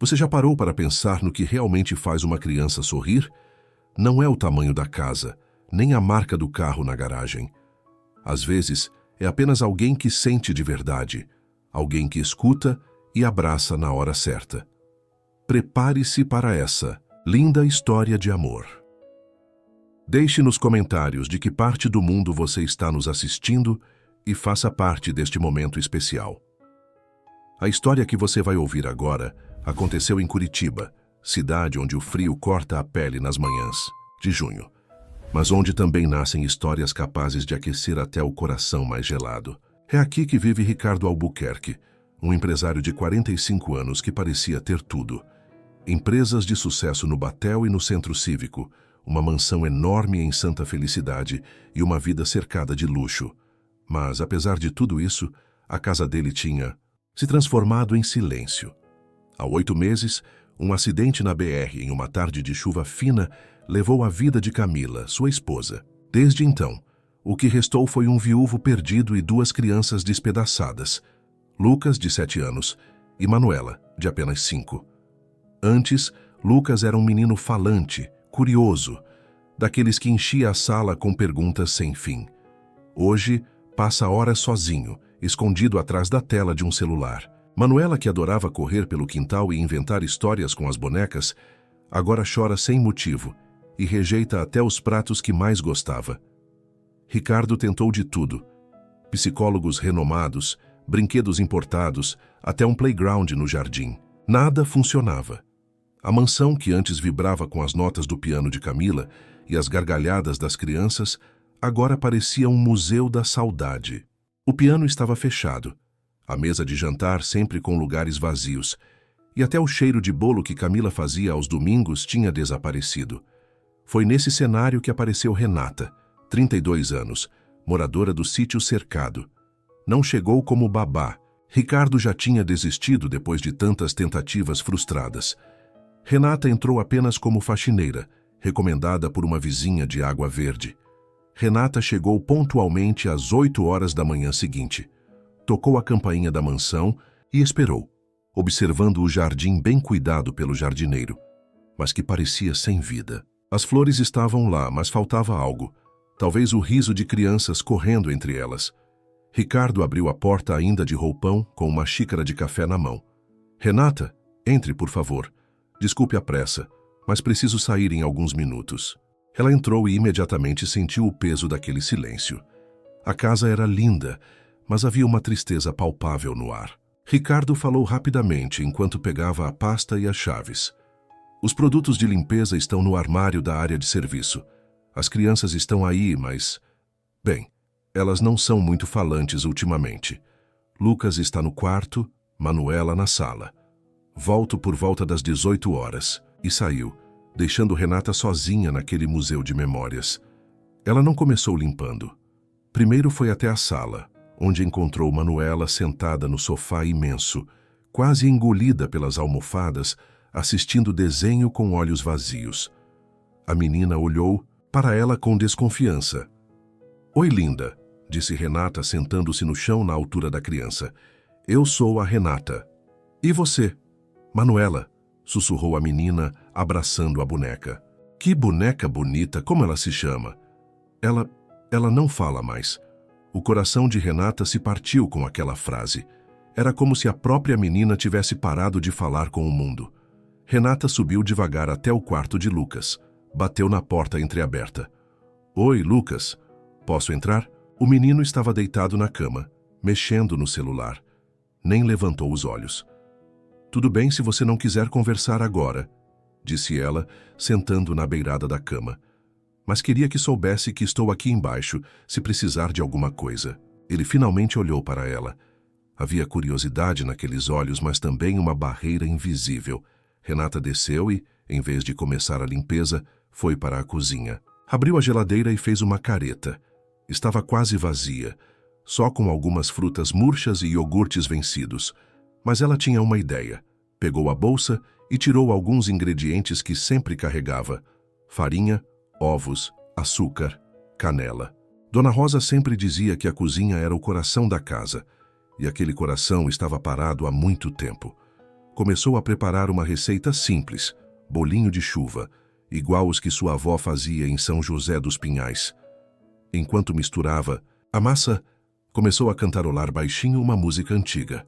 Você já parou para pensar no que realmente faz uma criança sorrir? Não é o tamanho da casa, nem a marca do carro na garagem. Às vezes, é apenas alguém que sente de verdade, alguém que escuta e abraça na hora certa. Prepare-se para essa linda história de amor. Deixe nos comentários de que parte do mundo você está nos assistindo e faça parte deste momento especial. A história que você vai ouvir agora aconteceu em Curitiba, cidade onde o frio corta a pele nas manhãs de junho, mas onde também nascem histórias capazes de aquecer até o coração mais gelado. É aqui que vive Ricardo Albuquerque, um empresário de 45 anos que parecia ter tudo. Empresas de sucesso no Batel e no Centro Cívico, uma mansão enorme em Santa Felicidade e uma vida cercada de luxo. Mas, apesar de tudo isso, a casa dele tinha se transformado em silêncio. Há 8 meses, um acidente na BR em uma tarde de chuva fina levou a vida de Camila, sua esposa. Desde então, o que restou foi um viúvo perdido e 2 crianças despedaçadas, Lucas, de 7 anos, e Manuela, de apenas 5. Antes, Lucas era um menino falante, curioso, daqueles que enchia a sala com perguntas sem fim. Hoje, passa horas sozinho, escondido atrás da tela de um celular. Manuela, que adorava correr pelo quintal e inventar histórias com as bonecas, agora chora sem motivo e rejeita até os pratos que mais gostava. Ricardo tentou de tudo: psicólogos renomados, brinquedos importados, até um playground no jardim. Nada funcionava. A mansão, que antes vibrava com as notas do piano de Camila e as gargalhadas das crianças, agora parecia um museu da saudade. O piano estava fechado, a mesa de jantar sempre com lugares vazios, e até o cheiro de bolo que Camila fazia aos domingos tinha desaparecido. Foi nesse cenário que apareceu Renata, 32 anos, moradora do sítio cercado. Não chegou como babá. Ricardo já tinha desistido depois de tantas tentativas frustradas. Renata entrou apenas como faxineira, recomendada por uma vizinha de Água Verde. Renata chegou pontualmente às 8 horas da manhã seguinte. Tocou a campainha da mansão e esperou, observando o jardim bem cuidado pelo jardineiro, mas que parecia sem vida. As flores estavam lá, mas faltava algo. Talvez o riso de crianças correndo entre elas. Ricardo abriu a porta ainda de roupão, com uma xícara de café na mão. "Renata, entre, por favor. Desculpe a pressa, mas preciso sair em alguns minutos." Ela entrou e imediatamente sentiu o peso daquele silêncio. A casa era linda, mas havia uma tristeza palpável no ar. Ricardo falou rapidamente enquanto pegava a pasta e as chaves. "Os produtos de limpeza estão no armário da área de serviço. As crianças estão aí, mas... Bem, elas não são muito falantes ultimamente. Lucas está no quarto, Manuela na sala. Volto por volta das 18 horas." E saiu, deixando Renata sozinha naquele museu de memórias. Ela não começou limpando. Primeiro foi até a sala, onde encontrou Manuela sentada no sofá imenso, quase engolida pelas almofadas, assistindo desenho com olhos vazios. A menina olhou para ela com desconfiança. "Oi, linda", disse Renata, sentando-se no chão na altura da criança. "Eu sou a Renata." "E você?" "Manuela", sussurrou a menina, abraçando a boneca. "Que boneca bonita, como ela se chama?" Ela não fala mais. O coração de Renata se partiu com aquela frase. Era como se a própria menina tivesse parado de falar com o mundo. Renata subiu devagar até o quarto de Lucas. Bateu na porta entreaberta. "Oi, Lucas. Posso entrar?" O menino estava deitado na cama, mexendo no celular. Nem levantou os olhos. "Tudo bem se você não quiser conversar agora", disse ela, sentando na beirada da cama. "Mas queria que soubesse que estou aqui embaixo, se precisar de alguma coisa." Ele finalmente olhou para ela. Havia curiosidade naqueles olhos, mas também uma barreira invisível. Renata desceu e, em vez de começar a limpeza, foi para a cozinha. Abriu a geladeira e fez uma careta. Estava quase vazia, só com algumas frutas murchas e iogurtes vencidos. Mas ela tinha uma ideia. Pegou a bolsa e tirou alguns ingredientes que sempre carregava: farinha, ovos, açúcar, canela. Dona Rosa sempre dizia que a cozinha era o coração da casa, e aquele coração estava parado há muito tempo. começou a preparar uma receita simples, bolinho de chuva, igual os que sua avó fazia em São José dos Pinhais. Enquanto misturava a massa, começou a cantarolar baixinho uma música antiga.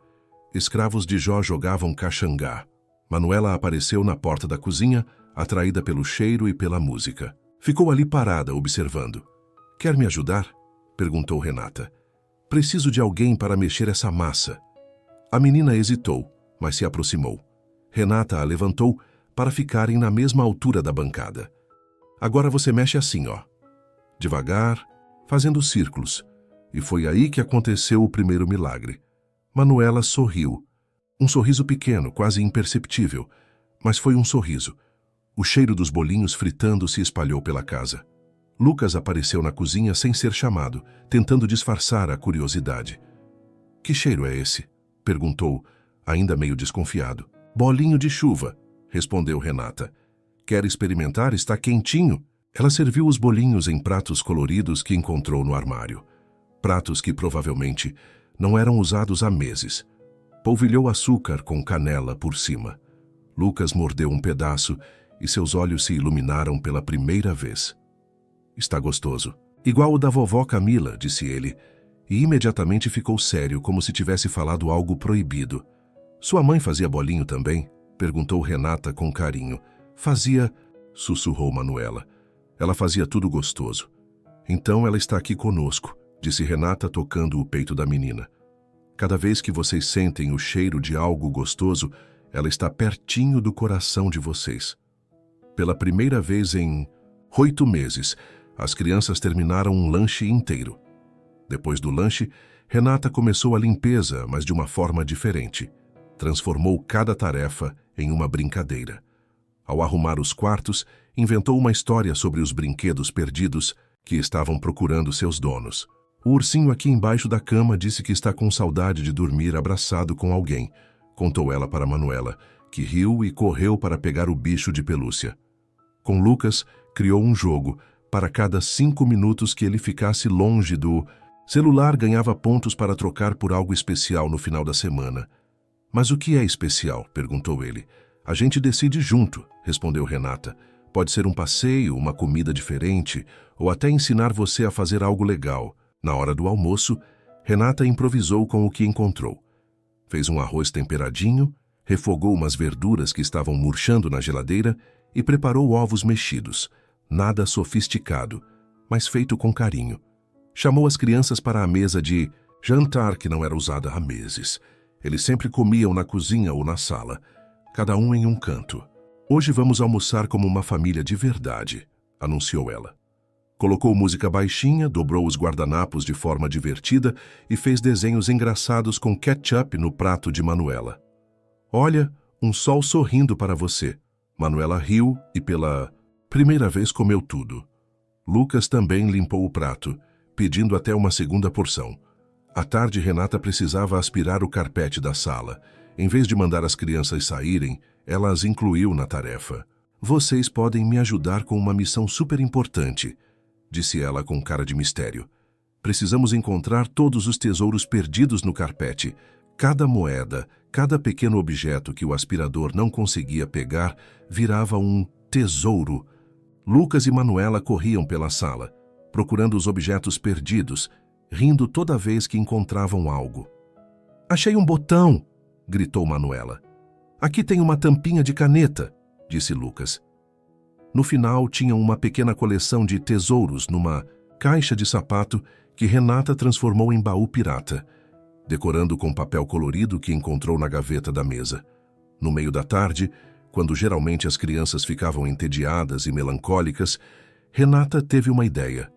Escravos de Jó jogavam caxangá. Manuela apareceu na porta da cozinha, atraída pelo cheiro e pela música. Ficou ali parada, observando. "Quer me ajudar?" perguntou Renata. "Preciso de alguém para mexer essa massa." A menina hesitou, mas se aproximou. Renata a levantou para ficarem na mesma altura da bancada. "Agora você mexe assim, ó." Devagar, fazendo círculos. E foi aí que aconteceu o primeiro milagre. Manuela sorriu. Um sorriso pequeno, quase imperceptível, mas foi um sorriso. O cheiro dos bolinhos fritando se espalhou pela casa. Lucas apareceu na cozinha sem ser chamado, tentando disfarçar a curiosidade. "Que cheiro é esse?" perguntou, ainda meio desconfiado. "Bolinho de chuva", respondeu Renata. "Quer experimentar? Está quentinho." Ela serviu os bolinhos em pratos coloridos que encontrou no armário. Pratos que provavelmente não eram usados há meses. Polvilhou açúcar com canela por cima. Lucas mordeu um pedaço e seus olhos se iluminaram pela primeira vez. "Está gostoso." "Igual o da vovó Camila", disse ele, e imediatamente ficou sério, como se tivesse falado algo proibido. "Sua mãe fazia bolinho também?" perguntou Renata com carinho. "Fazia", sussurrou Manuela. "Ela fazia tudo gostoso." "Então ela está aqui conosco", disse Renata, tocando o peito da menina. "Cada vez que vocês sentem o cheiro de algo gostoso, ela está pertinho do coração de vocês." Pela primeira vez em 8 meses, as crianças terminaram um lanche inteiro. Depois do lanche, Renata começou a limpeza, mas de uma forma diferente. Transformou cada tarefa em uma brincadeira. Ao arrumar os quartos, inventou uma história sobre os brinquedos perdidos que estavam procurando seus donos. "O ursinho aqui embaixo da cama disse que está com saudade de dormir abraçado com alguém", contou ela para Manuela, que riu e correu para pegar o bicho de pelúcia. Com Lucas, criou um jogo. Para cada 5 minutos que ele ficasse longe do celular, ganhava pontos para trocar por algo especial no final da semana. "Mas o que é especial?" perguntou ele. "A gente decide junto", respondeu Renata. "Pode ser um passeio, uma comida diferente, ou até ensinar você a fazer algo legal." Na hora do almoço, Renata improvisou com o que encontrou. Fez um arroz temperadinho, refogou umas verduras que estavam murchando na geladeira e preparou ovos mexidos. Nada sofisticado, mas feito com carinho. Chamou as crianças para a mesa de jantar que não era usada há meses. Eles sempre comiam na cozinha ou na sala, cada um em um canto. "Hoje vamos almoçar como uma família de verdade", anunciou ela. Colocou música baixinha, dobrou os guardanapos de forma divertida e fez desenhos engraçados com ketchup no prato de Manuela. "Olha, um sol sorrindo para você." Manuela riu e pela primeira vez comeu tudo. Lucas também limpou o prato, pedindo até uma segunda porção. À tarde, Renata precisava aspirar o carpete da sala. Em vez de mandar as crianças saírem, ela as incluiu na tarefa. "Vocês podem me ajudar com uma missão super importante", disse ela com cara de mistério. "Precisamos encontrar todos os tesouros perdidos no carpete. Cada moeda, cada pequeno objeto que o aspirador não conseguia pegar, virava um tesouro." Lucas e Manuela corriam pela sala, procurando os objetos perdidos, rindo toda vez que encontravam algo. "Achei um botão!" gritou Manuela. "Aqui tem uma tampinha de caneta", disse Lucas. No final, tinham uma pequena coleção de tesouros numa caixa de sapato que Renata transformou em baú pirata, decorando com papel colorido que encontrou na gaveta da mesa. No meio da tarde, quando geralmente as crianças ficavam entediadas e melancólicas, Renata teve uma ideia.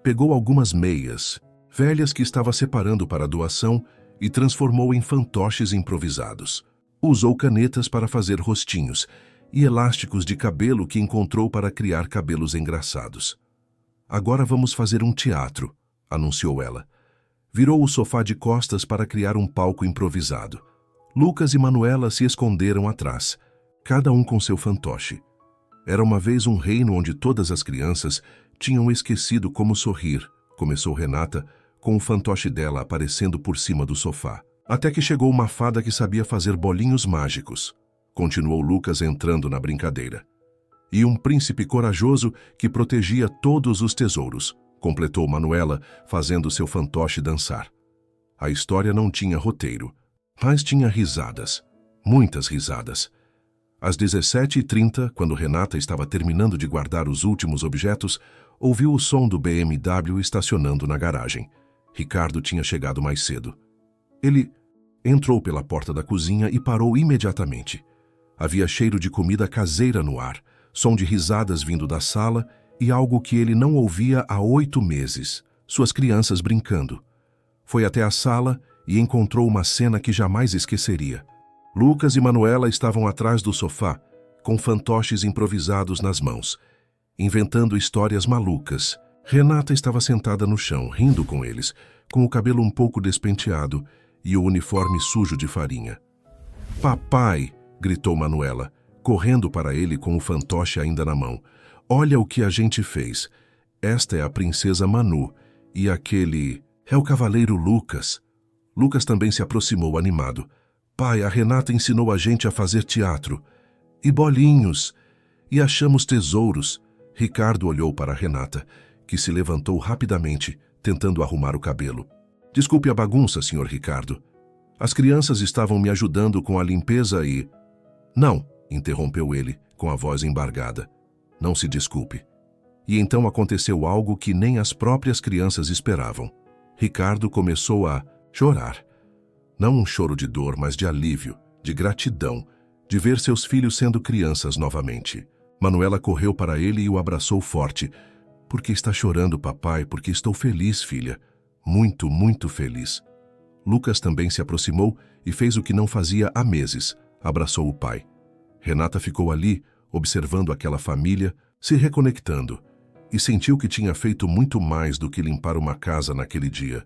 Pegou algumas meias, velhas que estava separando para doação, e transformou em fantoches improvisados. Usou canetas para fazer rostinhos e elásticos de cabelo que encontrou para criar cabelos engraçados. "Agora vamos fazer um teatro", anunciou ela. Virou o sofá de costas para criar um palco improvisado. Lucas e Manuela se esconderam atrás, cada um com seu fantoche. Era uma vez um reino onde todas as crianças tinham esquecido como sorrir, começou Renata, com o fantoche dela aparecendo por cima do sofá. Até que chegou uma fada que sabia fazer bolinhos mágicos. Continuou Lucas entrando na brincadeira. E um príncipe corajoso que protegia todos os tesouros, completou Manuela, fazendo seu fantoche dançar. A história não tinha roteiro, mas tinha risadas, muitas risadas. Às 17h30, quando Renata estava terminando de guardar os últimos objetos, ouviu o som do BMW estacionando na garagem. Ricardo tinha chegado mais cedo. Ele entrou pela porta da cozinha e parou imediatamente. Havia cheiro de comida caseira no ar, som de risadas vindo da sala e algo que ele não ouvia há 8 meses, suas crianças brincando. Foi até a sala e encontrou uma cena que jamais esqueceria. Lucas e Manuela estavam atrás do sofá, com fantoches improvisados nas mãos, inventando histórias malucas. Renata estava sentada no chão, rindo com eles, com o cabelo um pouco despenteado e o uniforme sujo de farinha. "Papai!" gritou Manuela, correndo para ele com o fantoche ainda na mão. "Olha o que a gente fez. Esta é a princesa Manu e aquele é o cavaleiro Lucas." Lucas também se aproximou animado. "Pai, a Renata ensinou a gente a fazer teatro. E bolinhos. E achamos tesouros." Ricardo olhou para Renata, que se levantou rapidamente, tentando arrumar o cabelo. "Desculpe a bagunça, Sr. Ricardo. As crianças estavam me ajudando com a limpeza e..." "Não", interrompeu ele, com a voz embargada. "Não se desculpe." E então aconteceu algo que nem as próprias crianças esperavam. Ricardo começou a chorar. Não um choro de dor, mas de alívio, de gratidão, de ver seus filhos sendo crianças novamente. Manuela correu para ele e o abraçou forte. "Por que está chorando, papai? Porque estou feliz, filha. Muito, muito feliz." Lucas também se aproximou e fez o que não fazia há meses. Abraçou o pai. Renata ficou ali, observando aquela família, se reconectando, e sentiu que tinha feito muito mais do que limpar uma casa naquele dia.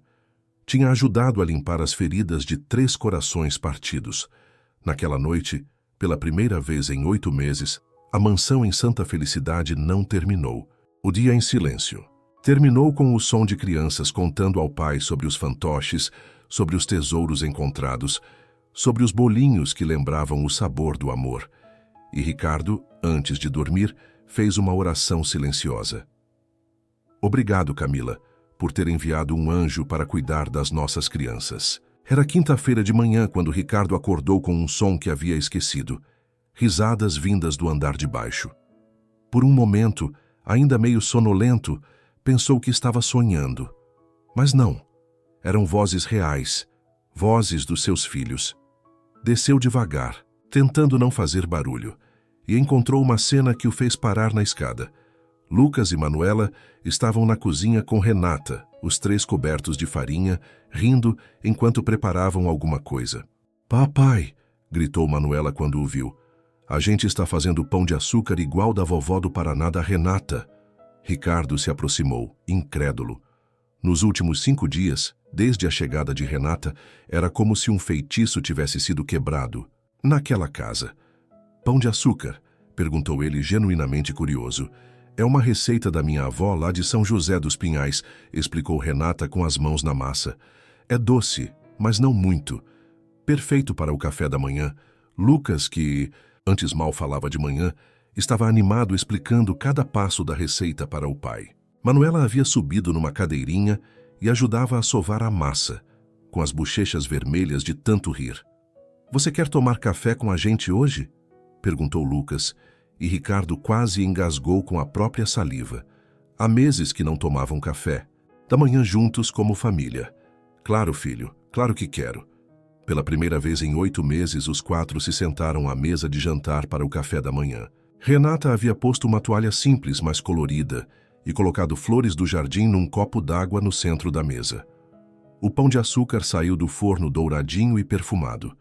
Tinha ajudado a limpar as feridas de 3 corações partidos. Naquela noite, pela primeira vez em 8 meses, a mansão em Santa Felicidade não terminou. O dia em silêncio. Terminou com o som de crianças contando ao pai sobre os fantoches, sobre os tesouros encontrados, sobre os bolinhos que lembravam o sabor do amor. E Ricardo, antes de dormir, fez uma oração silenciosa. "Obrigado, Camila, por ter enviado um anjo para cuidar das nossas crianças." Era quinta-feira de manhã quando Ricardo acordou com um som que havia esquecido. Risadas vindas do andar de baixo. Por um momento, ainda meio sonolento, pensou que estava sonhando. Mas não. Eram vozes reais, vozes dos seus filhos. Desceu devagar, tentando não fazer barulho, e encontrou uma cena que o fez parar na escada. Lucas e Manuela estavam na cozinha com Renata, os 3 cobertos de farinha, rindo enquanto preparavam alguma coisa. "Papai!" gritou Manuela quando o viu. "A gente está fazendo pão de açúcar igual da vovó do Paraná da Renata." Ricardo se aproximou, incrédulo. Nos últimos 5 dias, desde a chegada de Renata, era como se um feitiço tivesse sido quebrado. Naquela casa. "Pão de açúcar?" perguntou ele, genuinamente curioso. "É uma receita da minha avó lá de São José dos Pinhais", explicou Renata com as mãos na massa. "É doce, mas não muito. Perfeito para o café da manhã." Lucas, que antes mal falava de manhã, estava animado explicando cada passo da receita para o pai. Manuela havia subido numa cadeirinha e ajudava a sovar a massa, com as bochechas vermelhas de tanto rir. "Você quer tomar café com a gente hoje?" perguntou Lucas, e Ricardo quase engasgou com a própria saliva. Há meses que não tomavam café, da manhã juntos como família. "Claro, filho, claro que quero." Pela primeira vez em 8 meses, os 4 se sentaram à mesa de jantar para o café da manhã. Renata havia posto uma toalha simples, mas colorida, e colocado flores do jardim num copo d'água no centro da mesa. O pão de açúcar saiu do forno douradinho e perfumado.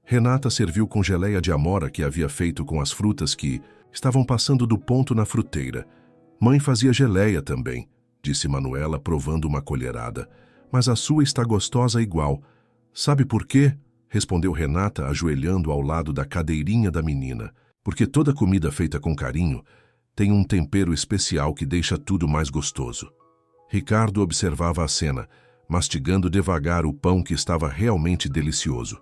Renata serviu com geleia de amora que havia feito com as frutas que estavam passando do ponto na fruteira. "Mãe fazia geleia também", disse Manuela, provando uma colherada. "Mas a sua está gostosa igual." "Sabe por quê?" respondeu Renata, ajoelhando ao lado da cadeirinha da menina. "Porque toda comida feita com carinho tem um tempero especial que deixa tudo mais gostoso." Ricardo observava a cena, mastigando devagar o pão que estava realmente delicioso.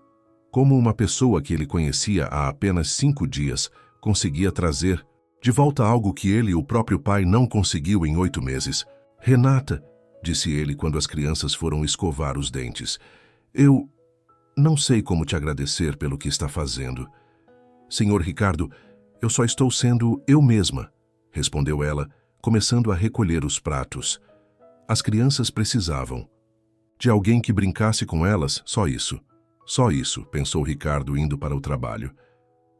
Como uma pessoa que ele conhecia há apenas 5 dias conseguia trazer de volta algo que ele e o próprio pai não conseguiu em 8 meses. Renata, disse ele quando as crianças foram escovar os dentes, eu não sei como te agradecer pelo que está fazendo. Senhor Ricardo, eu só estou sendo eu mesma, respondeu ela, começando a recolher os pratos. As crianças precisavam de alguém que brincasse com elas, só isso. Só isso, pensou Ricardo indo para o trabalho.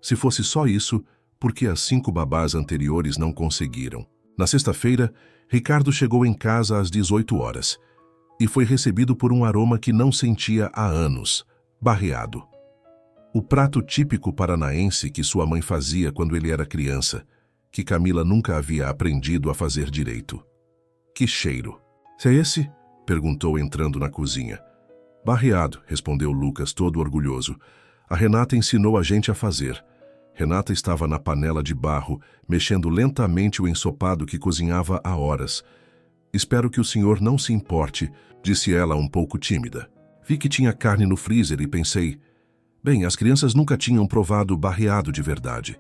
Se fosse só isso, por que as 5 babás anteriores não conseguiram? Na sexta-feira, Ricardo chegou em casa às 18 horas e foi recebido por um aroma que não sentia há anos, barreado. O prato típico paranaense que sua mãe fazia quando ele era criança, que Camila nunca havia aprendido a fazer direito. Que cheiro! É esse? Perguntou entrando na cozinha. Barreado, respondeu Lucas todo orgulhoso. A Renata ensinou a gente a fazer. Renata estava na panela de barro, mexendo lentamente o ensopado que cozinhava há horas. Espero que o senhor não se importe, disse ela um pouco tímida. Vi que tinha carne no freezer e pensei, bem, as crianças nunca tinham provado barreado de verdade.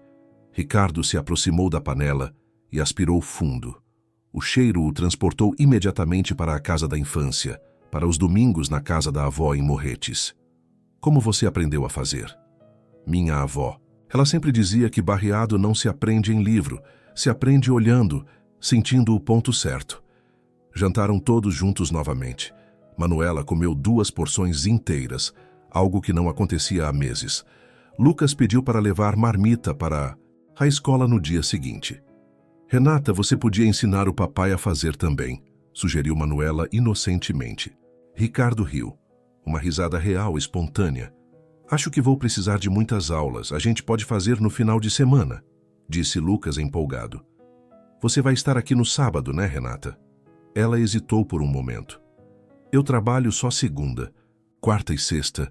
Ricardo se aproximou da panela e aspirou fundo. O cheiro o transportou imediatamente para a casa da infância, para os domingos na casa da avó em Morretes. Como você aprendeu a fazer? Minha avó. Ela sempre dizia que barreado não se aprende em livro, se aprende olhando, sentindo o ponto certo. Jantaram todos juntos novamente. Manuela comeu 2 porções inteiras, algo que não acontecia há meses. Lucas pediu para levar marmita para a escola no dia seguinte. Renata, você podia ensinar o papai a fazer também, sugeriu Manuela inocentemente. Ricardo riu. Uma risada real, espontânea. Acho que vou precisar de muitas aulas. A gente pode fazer no final de semana, disse Lucas empolgado. Você vai estar aqui no sábado, né, Renata? Ela hesitou por um momento. Eu trabalho só segunda, quarta e sexta,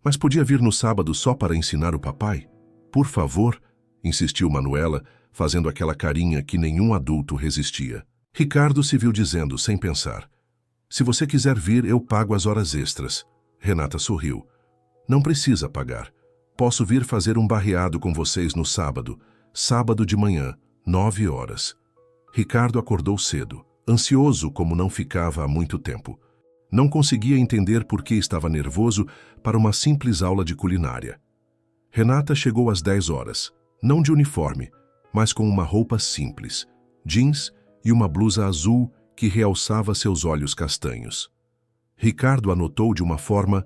mas podia vir no sábado só para ensinar o papai? Por favor, insistiu Manuela, fazendo aquela carinha que nenhum adulto resistia. Ricardo se viu dizendo, sem pensar, se você quiser vir, eu pago as horas extras. Renata sorriu. Não precisa pagar. Posso vir fazer um barreado com vocês no sábado, sábado de manhã, 9 horas. Ricardo acordou cedo, ansioso como não ficava há muito tempo. Não conseguia entender por que estava nervoso para uma simples aula de culinária. Renata chegou às 10 horas, não de uniforme, mas com uma roupa simples, jeans e uma blusa azul que realçava seus olhos castanhos. Ricardo a notou de uma forma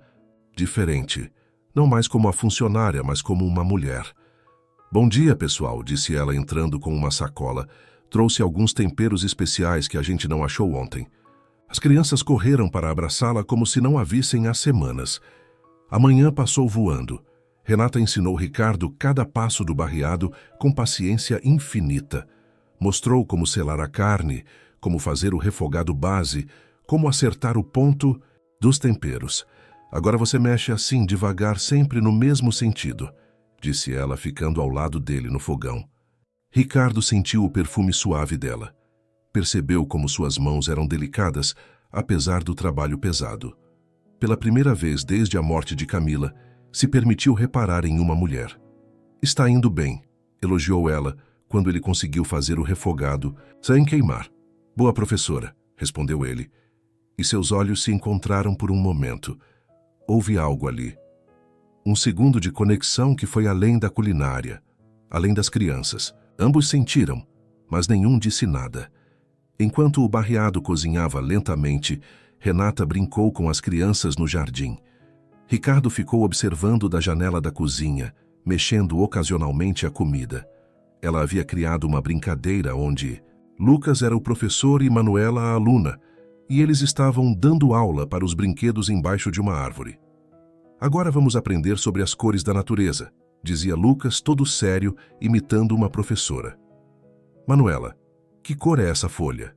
diferente, não mais como a funcionária, mas como uma mulher. Bom dia, pessoal, disse ela entrando com uma sacola. Trouxe alguns temperos especiais que a gente não achou ontem. As crianças correram para abraçá-la como se não a vissem há semanas. A manhã passou voando. Renata ensinou Ricardo cada passo do barreado com paciência infinita. Mostrou como selar a carne, como fazer o refogado base, como acertar o ponto dos temperos. Agora você mexe assim, devagar, sempre no mesmo sentido, disse ela, ficando ao lado dele no fogão. Ricardo sentiu o perfume suave dela. Percebeu como suas mãos eram delicadas, apesar do trabalho pesado. Pela primeira vez desde a morte de Camila, se permitiu reparar em uma mulher. Está indo bem, elogiou ela, quando ele conseguiu fazer o refogado sem queimar. Boa professora, respondeu ele, e seus olhos se encontraram por um momento. Houve algo ali. Um segundo de conexão que foi além da culinária, além das crianças. Ambos sentiram, mas nenhum disse nada. Enquanto o barreado cozinhava lentamente, Renata brincou com as crianças no jardim. Ricardo ficou observando da janela da cozinha, mexendo ocasionalmente a comida. Ela havia criado uma brincadeira onde Lucas era o professor e Manuela a aluna, e eles estavam dando aula para os brinquedos embaixo de uma árvore. Agora vamos aprender sobre as cores da natureza, dizia Lucas todo sério, imitando uma professora. Manuela, que cor é essa folha?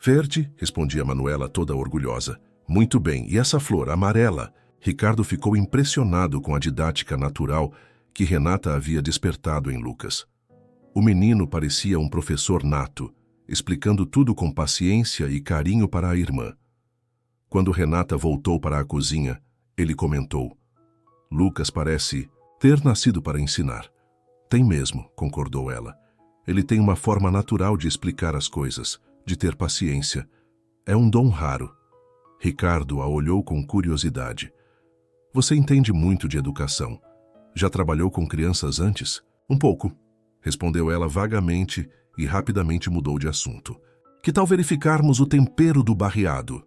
Verde, respondia Manuela toda orgulhosa. Muito bem, e essa flor, amarela? Ricardo ficou impressionado com a didática natural que Renata havia despertado em Lucas. O menino parecia um professor nato, explicando tudo com paciência e carinho para a irmã. Quando Renata voltou para a cozinha, ele comentou: Lucas parece ter nascido para ensinar. Tem mesmo, concordou ela. Ele tem uma forma natural de explicar as coisas, de ter paciência. É um dom raro. Ricardo a olhou com curiosidade. Você entende muito de educação. Já trabalhou com crianças antes? Um pouco, respondeu ela vagamente e rapidamente mudou de assunto. Que tal verificarmos o tempero do barreado?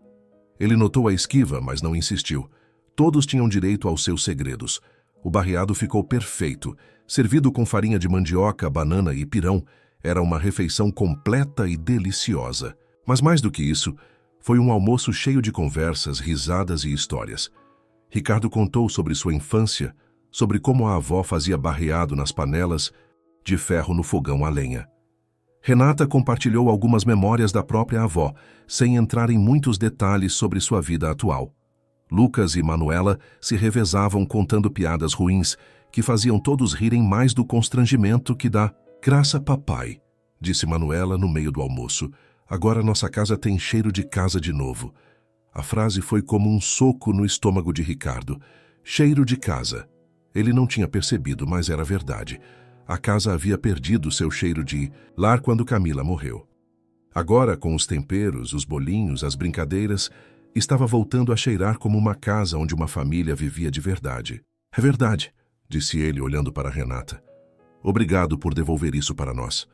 Ele notou a esquiva, mas não insistiu. Todos tinham direito aos seus segredos. O barreado ficou perfeito. Servido com farinha de mandioca, banana e pirão, era uma refeição completa e deliciosa. Mas mais do que isso, foi um almoço cheio de conversas, risadas e histórias. Ricardo contou sobre sua infância, sobre como a avó fazia barreado nas panelas de ferro no fogão a lenha. Renata compartilhou algumas memórias da própria avó, sem entrar em muitos detalhes sobre sua vida atual. Lucas e Manuela se revezavam contando piadas ruins, que faziam todos rirem mais do constrangimento que da graça papai, disse Manuela no meio do almoço. Agora nossa casa tem cheiro de casa de novo. A frase foi como um soco no estômago de Ricardo. Cheiro de casa. Ele não tinha percebido, mas era verdade. A casa havia perdido seu cheiro de lar quando Camila morreu. Agora, com os temperos, os bolinhos, as brincadeiras, estava voltando a cheirar como uma casa onde uma família vivia de verdade. É verdade, disse ele olhando para Renata. Obrigado por devolver isso para nós.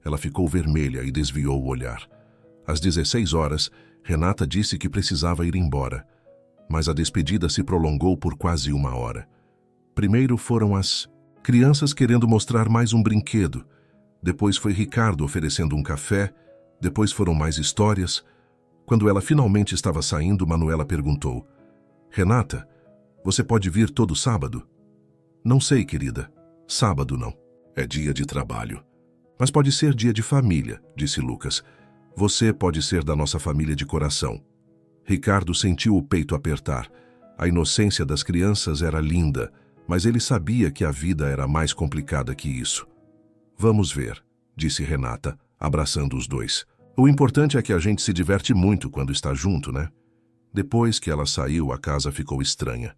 Ela ficou vermelha e desviou o olhar. Às 16 horas, Renata disse que precisava ir embora, mas a despedida se prolongou por quase 1 hora. Primeiro foram as crianças querendo mostrar mais um brinquedo. Depois foi Ricardo oferecendo um café. Depois foram mais histórias. Quando ela finalmente estava saindo, Manuela perguntou: Renata, você pode vir todo sábado? Não sei, querida. Sábado não. É dia de trabalho. Mas pode ser dia de família, disse Lucas. Você pode ser da nossa família de coração. Ricardo sentiu o peito apertar. A inocência das crianças era linda, mas ele sabia que a vida era mais complicada que isso. Vamos ver, disse Renata, abraçando os dois. O importante é que a gente se diverte muito quando está junto, né? Depois que ela saiu, a casa ficou estranha.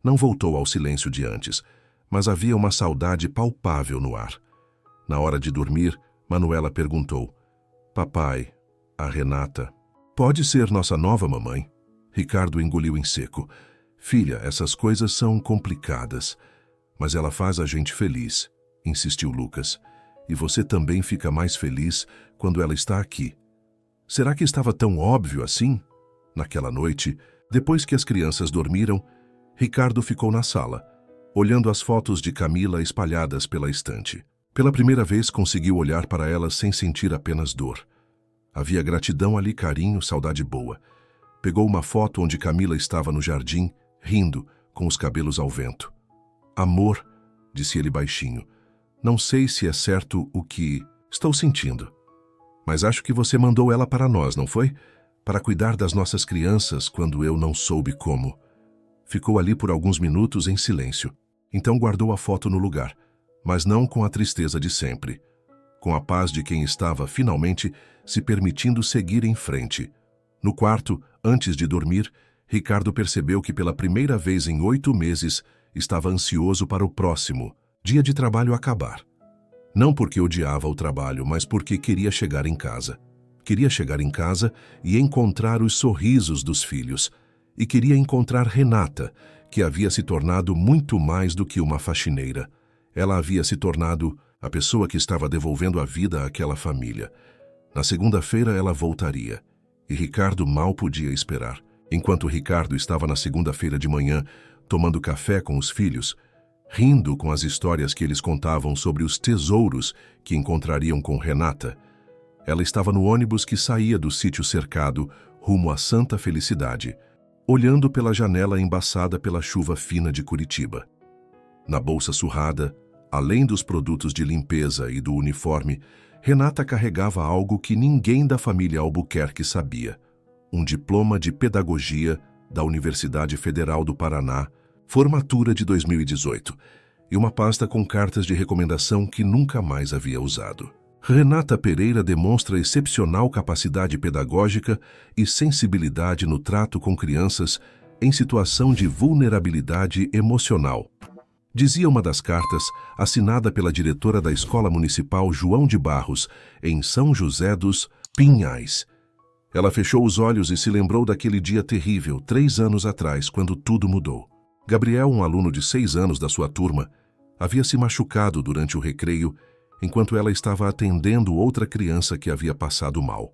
Não voltou ao silêncio de antes, mas havia uma saudade palpável no ar. Na hora de dormir, Manuela perguntou: Papai, a Renata, pode ser nossa nova mamãe? Ricardo engoliu em seco. Filha, essas coisas são complicadas, mas ela faz a gente feliz, insistiu Lucas. E você também fica mais feliz quando ela está aqui. Será que estava tão óbvio assim? Naquela noite, depois que as crianças dormiram, Ricardo ficou na sala, olhando as fotos de Camila espalhadas pela estante. Pela primeira vez conseguiu olhar para elas sem sentir apenas dor. Havia gratidão ali, carinho, saudade boa. Pegou uma foto onde Camila estava no jardim, rindo, com os cabelos ao vento. Amor, disse ele baixinho, não sei se é certo o que estou sentindo. Mas acho que você mandou ela para nós, não foi? Para cuidar das nossas crianças quando eu não soube como. Ficou ali por alguns minutos em silêncio. Então guardou a foto no lugar, mas não com a tristeza de sempre. Com a paz de quem estava, finalmente, se permitindo seguir em frente. No quarto, antes de dormir, Ricardo percebeu que pela primeira vez em 8 meses estava ansioso para o próximo dia de trabalho acabar. Não porque odiava o trabalho, mas porque queria chegar em casa. Queria chegar em casa e encontrar os sorrisos dos filhos. E queria encontrar Renata, que havia se tornado muito mais do que uma faxineira. Ela havia se tornado a pessoa que estava devolvendo a vida àquela família. Na segunda-feira ela voltaria, e Ricardo mal podia esperar. Enquanto Ricardo estava na segunda-feira de manhã, tomando café com os filhos, rindo com as histórias que eles contavam sobre os tesouros que encontrariam com Renata, ela estava no ônibus que saía do sítio cercado rumo à Santa Felicidade, olhando pela janela embaçada pela chuva fina de Curitiba. Na bolsa surrada, além dos produtos de limpeza e do uniforme, Renata carregava algo que ninguém da família Albuquerque sabia: um diploma de pedagogia da Universidade Federal do Paraná, formatura de 2018, e uma pasta com cartas de recomendação que nunca mais havia usado. Renata Pereira demonstra excepcional capacidade pedagógica e sensibilidade no trato com crianças em situação de vulnerabilidade emocional, dizia uma das cartas assinada pela diretora da Escola Municipal João de Barros, em São José dos Pinhais. Ela fechou os olhos e se lembrou daquele dia terrível, 3 anos atrás, quando tudo mudou. Gabriel, um aluno de 6 anos da sua turma, havia se machucado durante o recreio enquanto ela estava atendendo outra criança que havia passado mal.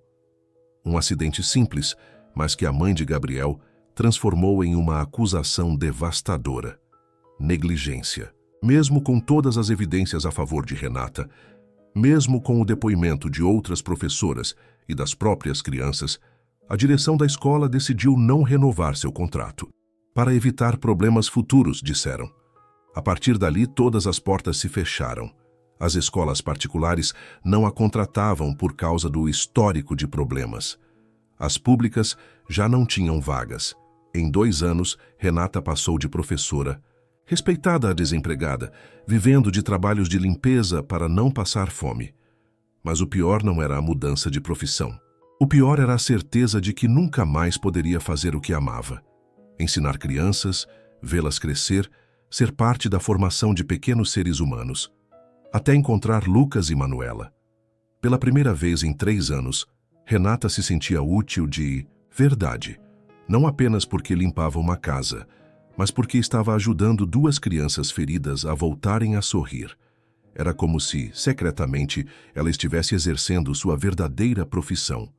Um acidente simples, mas que a mãe de Gabriel transformou em uma acusação devastadora. Negligência. Mesmo com todas as evidências a favor de Renata, mesmo com o depoimento de outras professoras e das próprias crianças, a direção da escola decidiu não renovar seu contrato. Para evitar problemas futuros, disseram. A partir dali, todas as portas se fecharam. As escolas particulares não a contratavam por causa do histórico de problemas. As públicas já não tinham vagas. Em 2 anos, Renata passou de professora, respeitada a desempregada, vivendo de trabalhos de limpeza para não passar fome. Mas o pior não era a mudança de profissão. O pior era a certeza de que nunca mais poderia fazer o que amava. Ensinar crianças, vê-las crescer, ser parte da formação de pequenos seres humanos. Até encontrar Lucas e Manuela. Pela primeira vez em 3 anos, Renata se sentia útil de verdade, não apenas porque limpava uma casa, mas porque estava ajudando 2 crianças feridas a voltarem a sorrir. Era como se, secretamente, ela estivesse exercendo sua verdadeira profissão.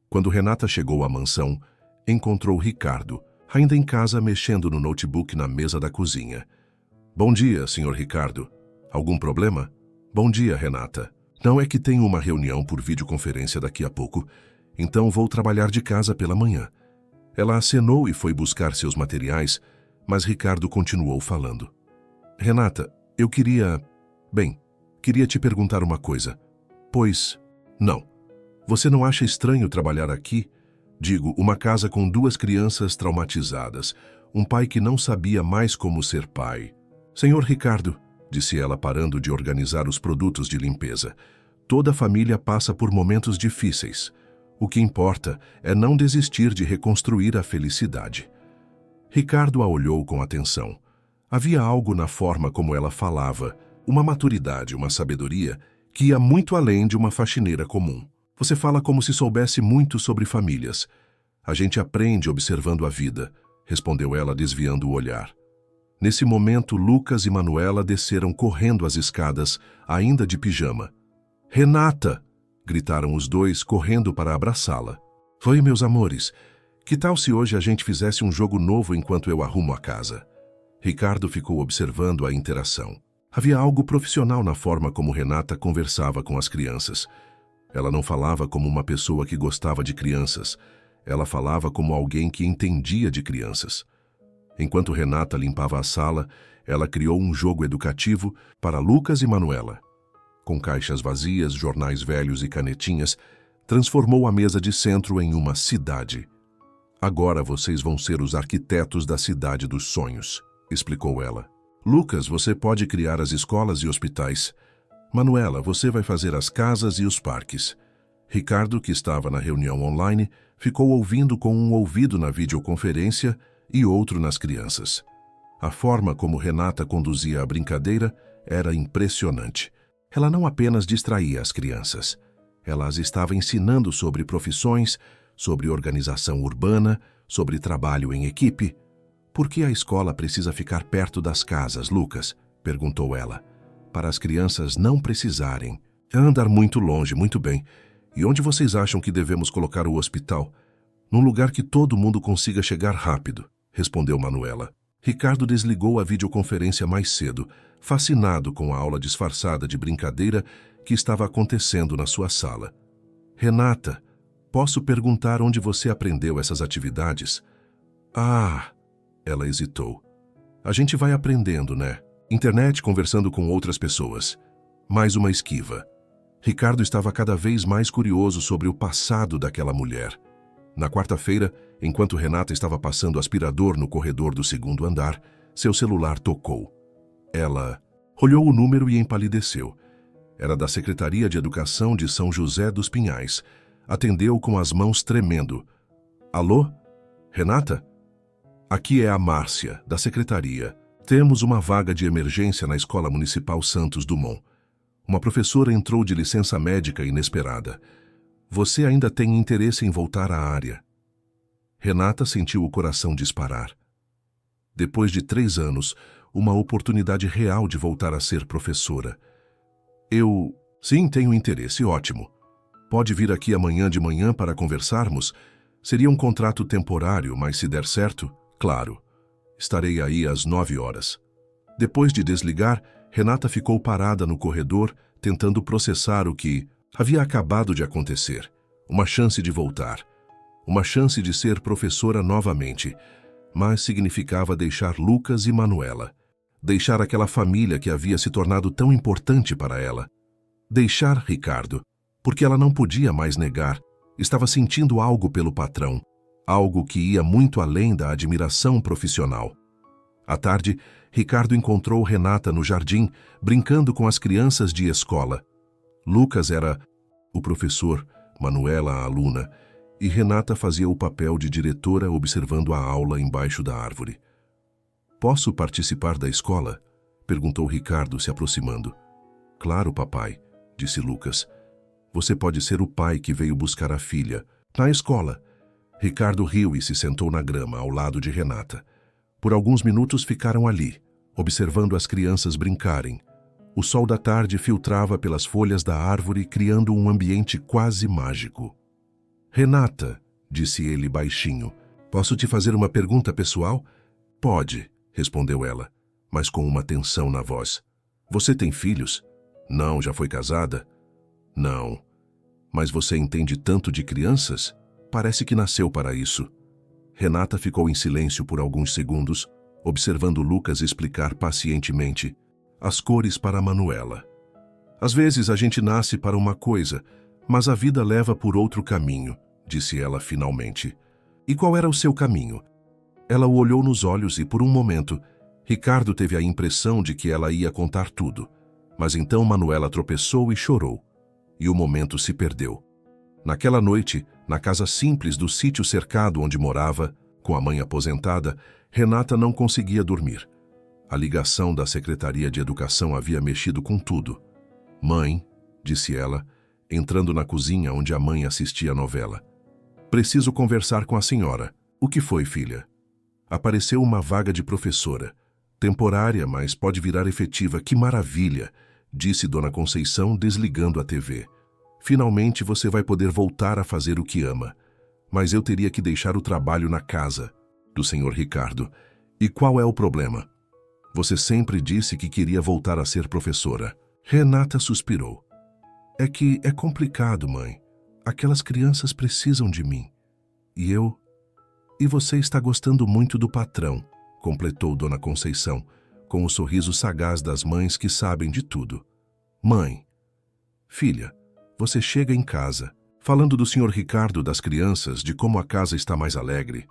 Quando Renata chegou à mansão, encontrou Ricardo, ainda em casa mexendo no notebook na mesa da cozinha. Bom dia, Sr. Ricardo. Algum problema? Bom dia, Renata. Não é que tenho uma reunião por videoconferência daqui a pouco, então vou trabalhar de casa pela manhã. Ela acenou e foi buscar seus materiais, mas Ricardo continuou falando. Renata, eu queria te perguntar uma coisa. Pois, não. Você não acha estranho trabalhar aqui? Digo, uma casa com 2 crianças traumatizadas, um pai que não sabia mais como ser pai. Senhor Ricardo, disse ela parando de organizar os produtos de limpeza, toda família passa por momentos difíceis. O que importa é não desistir de reconstruir a felicidade. Ricardo a olhou com atenção. Havia algo na forma como ela falava, uma maturidade, uma sabedoria, que ia muito além de uma faxineira comum. Você fala como se soubesse muito sobre famílias. A gente aprende observando a vida, respondeu ela desviando o olhar. Nesse momento, Lucas e Manuela desceram correndo as escadas, ainda de pijama. Renata! Gritaram os 2, correndo para abraçá-la. Oi, meus amores. Que tal se hoje a gente fizesse um jogo novo enquanto eu arrumo a casa? Ricardo ficou observando a interação. Havia algo profissional na forma como Renata conversava com as crianças. Ela não falava como uma pessoa que gostava de crianças. Ela falava como alguém que entendia de crianças. Enquanto Renata limpava a sala, ela criou um jogo educativo para Lucas e Manuela. Com caixas vazias, jornais velhos e canetinhas, transformou a mesa de centro em uma cidade. Agora vocês vão ser os arquitetos da cidade dos sonhos, explicou ela. Lucas, você pode criar as escolas e hospitais. Manuela, você vai fazer as casas e os parques. Ricardo, que estava na reunião online, ficou ouvindo com um ouvido na videoconferência e outro nas crianças. A forma como Renata conduzia a brincadeira era impressionante. Ela não apenas distraía as crianças. Ela as estava ensinando sobre profissões, sobre organização urbana, sobre trabalho em equipe. Por que a escola precisa ficar perto das casas, Lucas? Perguntou ela. Para as crianças não precisarem. Andar muito longe, muito bem. E onde vocês acham que devemos colocar o hospital? Num lugar que todo mundo consiga chegar rápido, respondeu Manuela. Ricardo desligou a videoconferência mais cedo, fascinado com a aula disfarçada de brincadeira que estava acontecendo na sua sala. Renata, posso perguntar onde você aprendeu essas atividades? Ah, ela hesitou. A gente vai aprendendo, né? Internet, conversando com outras pessoas. Mais uma esquiva. Ricardo estava cada vez mais curioso sobre o passado daquela mulher. Na quarta-feira, enquanto Renata estava passando aspirador no corredor do 2º andar, seu celular tocou. Ela olhou o número e empalideceu. Era da Secretaria de Educação de São José dos Pinhais. Atendeu com as mãos tremendo. Alô? Renata? Aqui é a Márcia, da secretaria. Temos uma vaga de emergência na Escola Municipal Santos Dumont. Uma professora entrou de licença médica inesperada. Você ainda tem interesse em voltar à área? Renata sentiu o coração disparar. Depois de 3 anos, uma oportunidade real de voltar a ser professora. Sim, tenho interesse, ótimo. Pode vir aqui amanhã de manhã para conversarmos? Seria um contrato temporário, mas se der certo, claro. Estarei aí às 9 horas. Depois de desligar, Renata ficou parada no corredor, tentando processar o que havia acabado de acontecer. Uma chance de voltar. Uma chance de ser professora novamente. Mas significava deixar Lucas e Manuela. Deixar aquela família que havia se tornado tão importante para ela. Deixar Ricardo, porque ela não podia mais negar. Estava sentindo algo pelo patrão. Algo que ia muito além da admiração profissional. À tarde, Ricardo encontrou Renata no jardim, brincando com as crianças de escola. Lucas era o professor, Manuela a aluna, e Renata fazia o papel de diretora observando a aula embaixo da árvore. Posso participar da escola? Perguntou Ricardo, se aproximando. Claro, papai, disse Lucas. Você pode ser o pai que veio buscar a filha. Na escola. Ricardo riu e se sentou na grama, ao lado de Renata. Por alguns minutos ficaram ali, observando as crianças brincarem. O sol da tarde filtrava pelas folhas da árvore, criando um ambiente quase mágico. Renata, disse ele baixinho, posso te fazer uma pergunta pessoal? Pode, respondeu ela, mas com uma tensão na voz. Você tem filhos? Não, já foi casada? Não. Mas você entende tanto de crianças? Parece que nasceu para isso. Renata ficou em silêncio por alguns segundos, observando Lucas explicar pacientemente as cores para a Manuela. Às vezes a gente nasce para uma coisa, mas a vida leva por outro caminho, disse ela finalmente. E qual era o seu caminho? Ela o olhou nos olhos e, por um momento, Ricardo teve a impressão de que ela ia contar tudo. Mas então Manuela tropeçou e chorou. E o momento se perdeu. Naquela noite, na casa simples do sítio cercado onde morava, com a mãe aposentada, Renata não conseguia dormir. A ligação da Secretaria de Educação havia mexido com tudo. Mãe, disse ela, entrando na cozinha onde a mãe assistia a novela. Preciso conversar com a senhora. O que foi, filha? Apareceu uma vaga de professora. Temporária, mas pode virar efetiva. Que maravilha, disse Dona Conceição, desligando a TV. Finalmente você vai poder voltar a fazer o que ama. Mas eu teria que deixar o trabalho na casa do senhor Ricardo. E qual é o problema? Você sempre disse que queria voltar a ser professora. Renata suspirou. É que é complicado, mãe. Aquelas crianças precisam de mim. E eu... E você está gostando muito do patrão, completou Dona Conceição, com o sorriso sagaz das mães que sabem de tudo. Mãe, filha, você chega em casa, falando do senhor Ricardo, das crianças, de como a casa está mais alegre.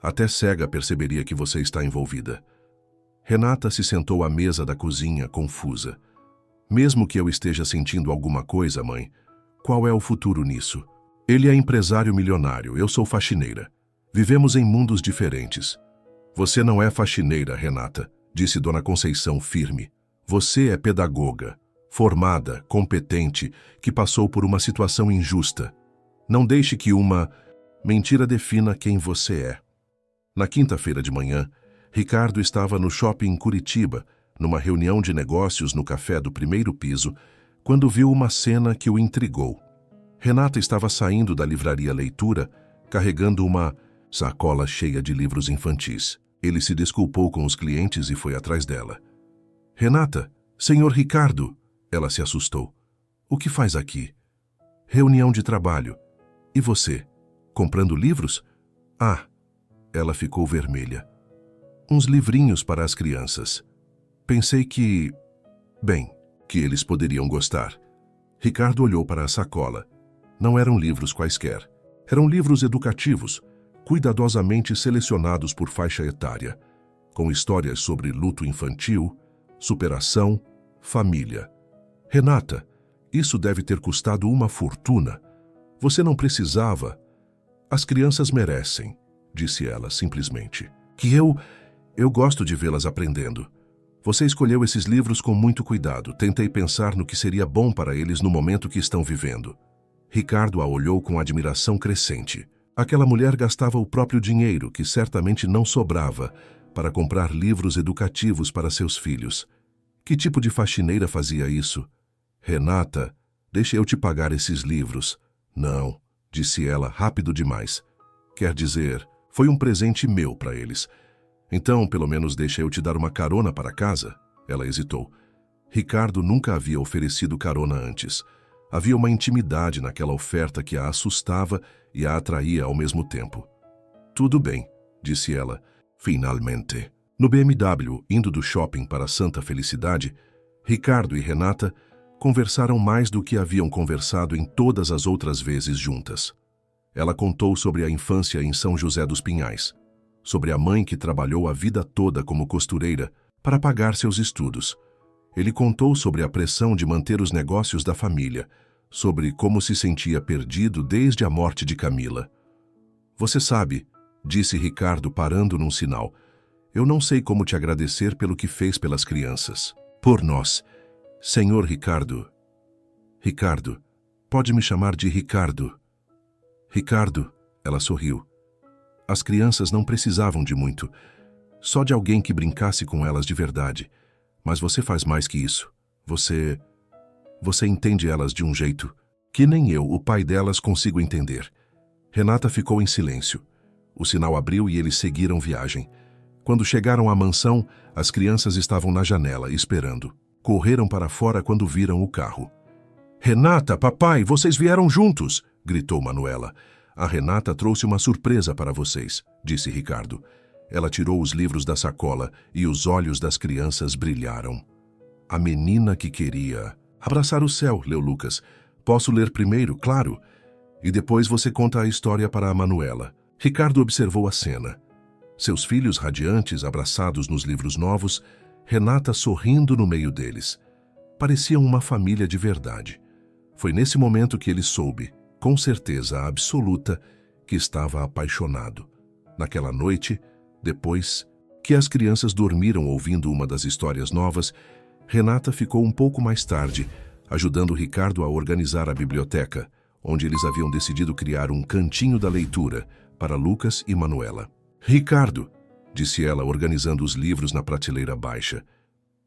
Até cega perceberia que você está envolvida. Renata se sentou à mesa da cozinha, confusa. Mesmo que eu esteja sentindo alguma coisa, mãe, qual é o futuro nisso? Ele é empresário milionário, eu sou faxineira. Vivemos em mundos diferentes. Você não é faxineira, Renata, disse Dona Conceição firme. Você é pedagoga, formada, competente, que passou por uma situação injusta. Não deixe que uma mentira defina quem você é. Na quinta-feira de manhã, Ricardo estava no shopping Curitiba, numa reunião de negócios no café do primeiro piso, quando viu uma cena que o intrigou. Renata estava saindo da livraria Leitura, carregando uma sacola cheia de livros infantis. Ele se desculpou com os clientes e foi atrás dela. Renata, senhor Ricardo, ela se assustou. O que faz aqui? Reunião de trabalho. E você? Comprando livros? Ah, ela ficou vermelha. Uns livrinhos para as crianças. Pensei que... Bem, que eles poderiam gostar. Ricardo olhou para a sacola. Não eram livros quaisquer. Eram livros educativos, cuidadosamente selecionados por faixa etária, com histórias sobre luto infantil, superação, família. Renata, Isso deve ter custado uma fortuna. Você não precisava. As crianças merecem, disse ela simplesmente. Que eu gosto de vê-las aprendendo. Você escolheu esses livros com muito cuidado. Tentei pensar no que seria bom para eles no momento que estão vivendo. Ricardo a olhou com admiração crescente. Aquela mulher gastava o próprio dinheiro, que certamente não sobrava, para comprar livros educativos para seus filhos. Que tipo de faxineira fazia isso? Renata, deixe eu te pagar esses livros. Não, disse ela, rápido demais. Quer dizer, foi um presente meu para eles. Então, pelo menos deixa eu te dar uma carona para casa? Ela hesitou. Ricardo nunca havia oferecido carona antes. Havia uma intimidade naquela oferta que a assustava e a atraía ao mesmo tempo. Tudo bem, disse ela, finalmente. No BMW, indo do shopping para Santa Felicidade, Ricardo e Renata conversaram mais do que haviam conversado em todas as outras vezes juntas. Ela contou sobre a infância em São José dos Pinhais, sobre a mãe que trabalhou a vida toda como costureira para pagar seus estudos. Ele contou sobre a pressão de manter os negócios da família, sobre como se sentia perdido desde a morte de Camila. Você sabe, disse Ricardo parando num sinal, eu não sei como te agradecer pelo que fez pelas crianças. Por nós. Senhor Ricardo. Ricardo, pode me chamar de Ricardo. Ricardo, ela sorriu. As crianças não precisavam de muito, só de alguém que brincasse com elas de verdade. Mas você faz mais que isso. Você entende elas de um jeito que nem eu, o pai delas, consigo entender. Renata ficou em silêncio. O sinal abriu e eles seguiram viagem. Quando chegaram à mansão, as crianças estavam na janela, esperando. Correram para fora quando viram o carro. Renata, papai, vocês vieram juntos! Gritou Manuela. A Renata trouxe uma surpresa para vocês, disse Ricardo. Ela tirou os livros da sacola e os olhos das crianças brilharam. A menina que queria... Abraçar o céu, leu Lucas. Posso ler primeiro, claro. E depois você conta a história para a Manuela. Ricardo observou a cena. Seus filhos radiantes, abraçados nos livros novos, Renata sorrindo no meio deles. Pareciam uma família de verdade. Foi nesse momento que ele soube, com certeza absoluta, que estava apaixonado. Naquela noite, depois que as crianças dormiram ouvindo uma das histórias novas, Renata ficou um pouco mais tarde, ajudando Ricardo a organizar a biblioteca, onde eles haviam decidido criar um cantinho da leitura para Lucas e Manuela. Ricardo, disse ela, organizando os livros na prateleira baixa,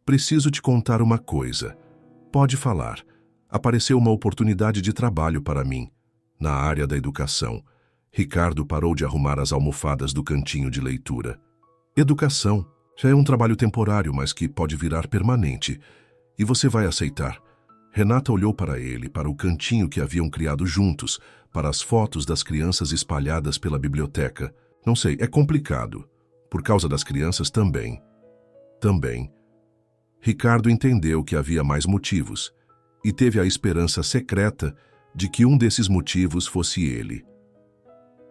preciso te contar uma coisa. Pode falar. Apareceu uma oportunidade de trabalho para mim, na área da educação. Ricardo parou de arrumar as almofadas do cantinho de leitura. Educação. Já é um trabalho temporário, mas que pode virar permanente. E você vai aceitar. Renata olhou para ele, para o cantinho que haviam criado juntos, para as fotos das crianças espalhadas pela biblioteca. Não sei, é complicado. Por causa das crianças também. Também. Ricardo entendeu que havia mais motivos, e teve a esperança secreta de que um desses motivos fosse ele.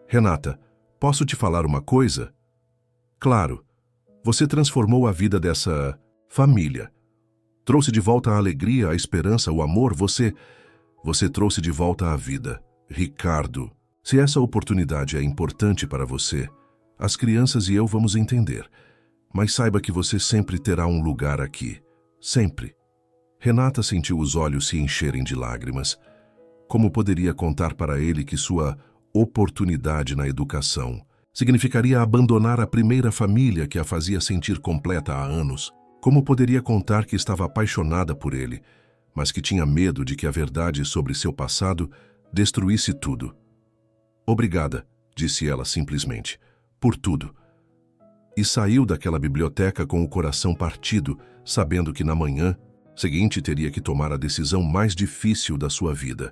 Renata, posso te falar uma coisa? Claro. Você transformou a vida dessa família. Trouxe de volta a alegria, a esperança, o amor. Você trouxe de volta a vida. Ricardo, se essa oportunidade é importante para você, as crianças e eu vamos entender. Mas saiba que você sempre terá um lugar aqui. Sempre. Renata sentiu os olhos se encherem de lágrimas. Como poderia contar para ele que sua oportunidade na educação significaria abandonar a primeira família que a fazia sentir completa há anos? Como poderia contar que estava apaixonada por ele, mas que tinha medo de que a verdade sobre seu passado destruísse tudo? Obrigada, disse ela simplesmente, por tudo. E saiu daquela biblioteca com o coração partido, sabendo que na manhã seguinte teria que tomar a decisão mais difícil da sua vida.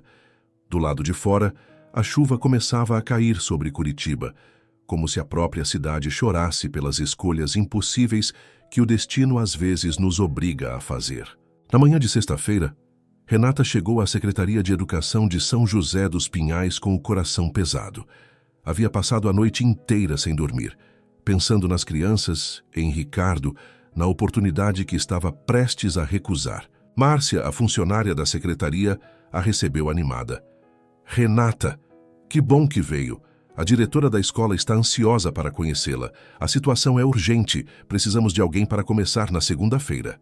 Do lado de fora, a chuva começava a cair sobre Curitiba, como se a própria cidade chorasse pelas escolhas impossíveis que o destino às vezes nos obriga a fazer. Na manhã de sexta-feira, Renata chegou à Secretaria de Educação de São José dos Pinhais com o coração pesado. Havia passado a noite inteira sem dormir, pensando nas crianças, em Ricardo, na oportunidade que estava prestes a recusar. Márcia, a funcionária da secretaria, a recebeu animada. Renata, que bom que veio. A diretora da escola está ansiosa para conhecê-la. A situação é urgente. Precisamos de alguém para começar na segunda-feira.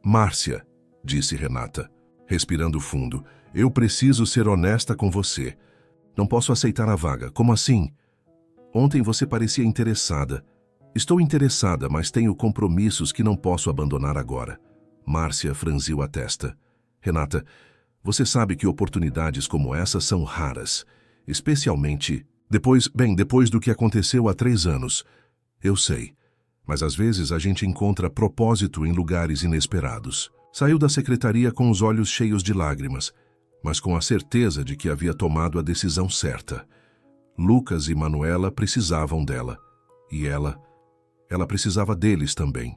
Márcia, disse Renata, respirando fundo, eu preciso ser honesta com você. Não posso aceitar a vaga. Como assim? Ontem você parecia interessada. Estou interessada, mas tenho compromissos que não posso abandonar agora. Márcia franziu a testa. Renata, você sabe que oportunidades como essa são raras. Especialmente depois do que aconteceu há 3 anos. Eu sei, mas às vezes a gente encontra propósito em lugares inesperados. Saiu da secretaria com os olhos cheios de lágrimas, mas com a certeza de que havia tomado a decisão certa. Lucas e Manuela precisavam dela, e ela precisava deles também.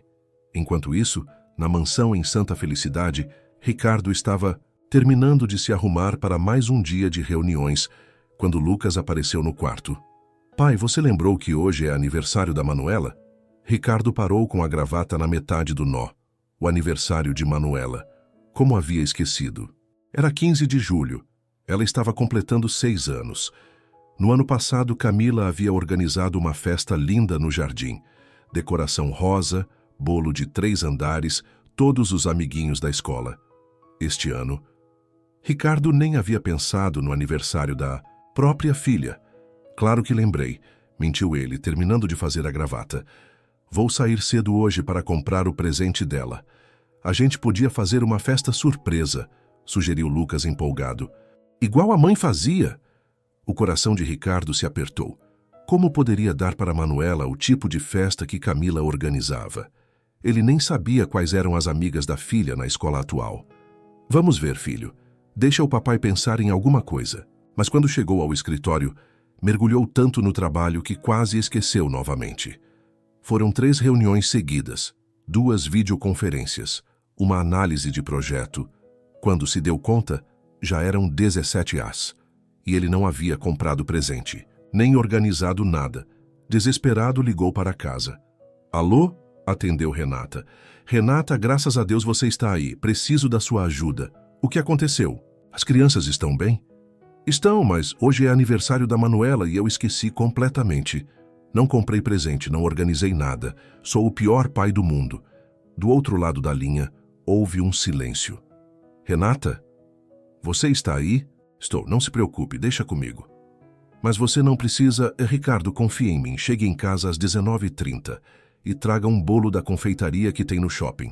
Enquanto isso, na mansão em Santa Felicidade, Ricardo estava terminando de se arrumar para mais um dia de reuniões, quando Lucas apareceu no quarto. Pai, você lembrou que hoje é aniversário da Manuela? Ricardo parou com a gravata na metade do nó. O aniversário de Manuela. Como havia esquecido? Era 15 de julho. Ela estava completando 6 anos. No ano passado, Camila havia organizado uma festa linda no jardim. Decoração rosa, bolo de 3 andares, todos os amiguinhos da escola. Este ano, Ricardo nem havia pensado no aniversário da própria filha. Claro que lembrei, mentiu ele, terminando de fazer a gravata. Vou sair cedo hoje para comprar o presente dela. A gente podia fazer uma festa surpresa, sugeriu Lucas empolgado. Igual a mãe fazia. O coração de Ricardo se apertou. Como poderia dar para Manuela o tipo de festa que Camila organizava? Ele nem sabia quais eram as amigas da filha na escola atual. Vamos ver, filho. Deixa o papai pensar em alguma coisa. Mas quando chegou ao escritório, mergulhou tanto no trabalho que quase esqueceu novamente. Foram 3 reuniões seguidas, 2 videoconferências, uma análise de projeto. Quando se deu conta, já eram 17 às. E ele não havia comprado presente, nem organizado nada. Desesperado, ligou para casa. Alô? Atendeu Renata. Renata, graças a Deus você está aí. Preciso da sua ajuda. O que aconteceu? As crianças estão bem? Estão, mas hoje é aniversário da Manuela e eu esqueci completamente. Não comprei presente, não organizei nada. Sou o pior pai do mundo. Do outro lado da linha, houve um silêncio. Renata? Você está aí? Estou, não se preocupe, deixa comigo. Mas você não precisa... Ricardo, confie em mim. Chegue em casa às 19h30 e traga um bolo da confeitaria que tem no shopping.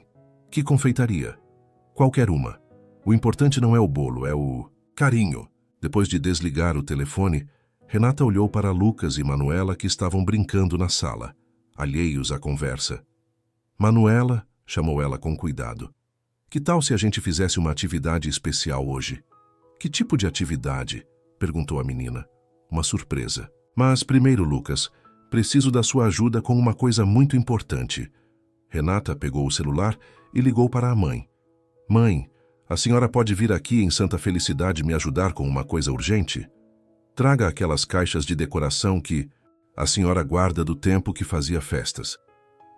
Que confeitaria? Qualquer uma. O importante não é o bolo, é o carinho. Depois de desligar o telefone, Renata olhou para Lucas e Manuela que estavam brincando na sala, alheios à conversa. Manuela, chamou ela com cuidado. Que tal se a gente fizesse uma atividade especial hoje? Que tipo de atividade? Perguntou a menina. Uma surpresa. Mas primeiro, Lucas, preciso da sua ajuda com uma coisa muito importante. Renata pegou o celular e ligou para a mãe. Mãe, a senhora pode vir aqui em Santa Felicidade me ajudar com uma coisa urgente? Traga aquelas caixas de decoração que a senhora guarda do tempo que fazia festas.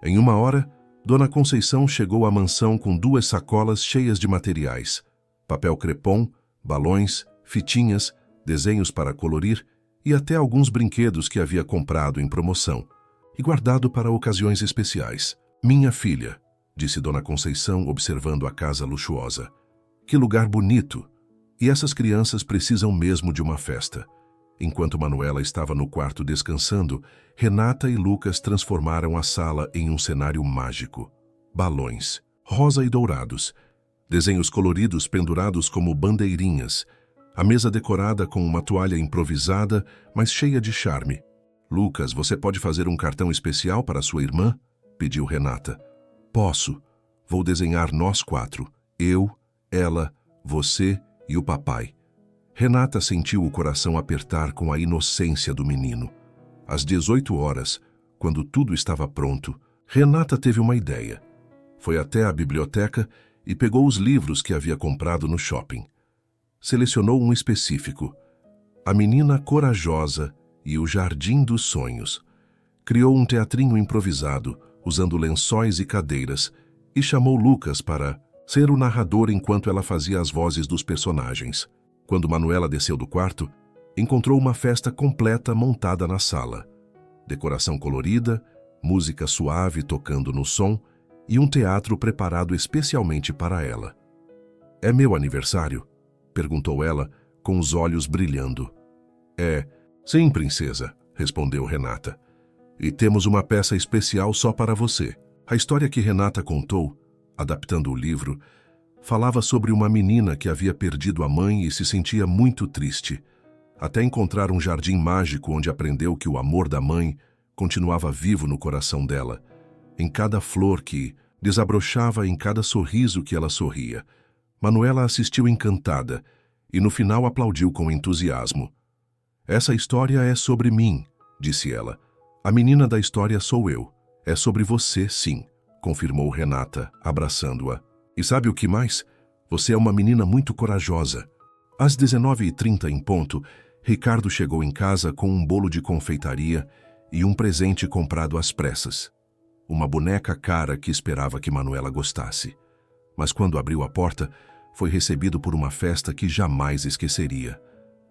Em 1 hora, Dona Conceição chegou à mansão com 2 sacolas cheias de materiais. Papel crepom, balões, fitinhas, desenhos para colorir e até alguns brinquedos que havia comprado em promoção e guardado para ocasiões especiais. Minha filha, disse Dona Conceição observando a casa luxuosa. Que lugar bonito! E essas crianças precisam mesmo de uma festa. Enquanto Manuela estava no quarto descansando, Renata e Lucas transformaram a sala em um cenário mágico. Balões, rosa e dourados, desenhos coloridos pendurados como bandeirinhas, a mesa decorada com uma toalha improvisada, mas cheia de charme. Lucas, você pode fazer um cartão especial para sua irmã? Pediu Renata. Posso. Vou desenhar nós 4. Eu, ela, você e o papai. Renata sentiu o coração apertar com a inocência do menino. Às 18 horas, quando tudo estava pronto, Renata teve uma ideia. Foi até a biblioteca e pegou os livros que havia comprado no shopping. Selecionou um específico, A Menina Corajosa e o Jardim dos Sonhos. Criou um teatrinho improvisado, usando lençóis e cadeiras, e chamou Lucas para ser o narrador enquanto ela fazia as vozes dos personagens. Quando Manuela desceu do quarto, encontrou uma festa completa montada na sala. Decoração colorida, música suave tocando no som e um teatro preparado especialmente para ela. "É meu aniversário?" perguntou ela, com os olhos brilhando. "É, sim, princesa", respondeu Renata. "E temos uma peça especial só para você." A história que Renata contou, adaptando o livro, falava sobre uma menina que havia perdido a mãe e se sentia muito triste, até encontrar um jardim mágico onde aprendeu que o amor da mãe continuava vivo no coração dela, em cada flor que desabrochava, em cada sorriso que ela sorria. Manuela assistiu encantada e no final aplaudiu com entusiasmo. "Essa história é sobre mim", disse ela. "A menina da história sou eu. É sobre você, sim", confirmou Renata, abraçando-a. "E sabe o que mais? Você é uma menina muito corajosa." Às 19h30 em ponto, Ricardo chegou em casa com um bolo de confeitaria e um presente comprado às pressas. Uma boneca cara que esperava que Manuela gostasse. Mas quando abriu a porta, foi recebido por uma festa que jamais esqueceria.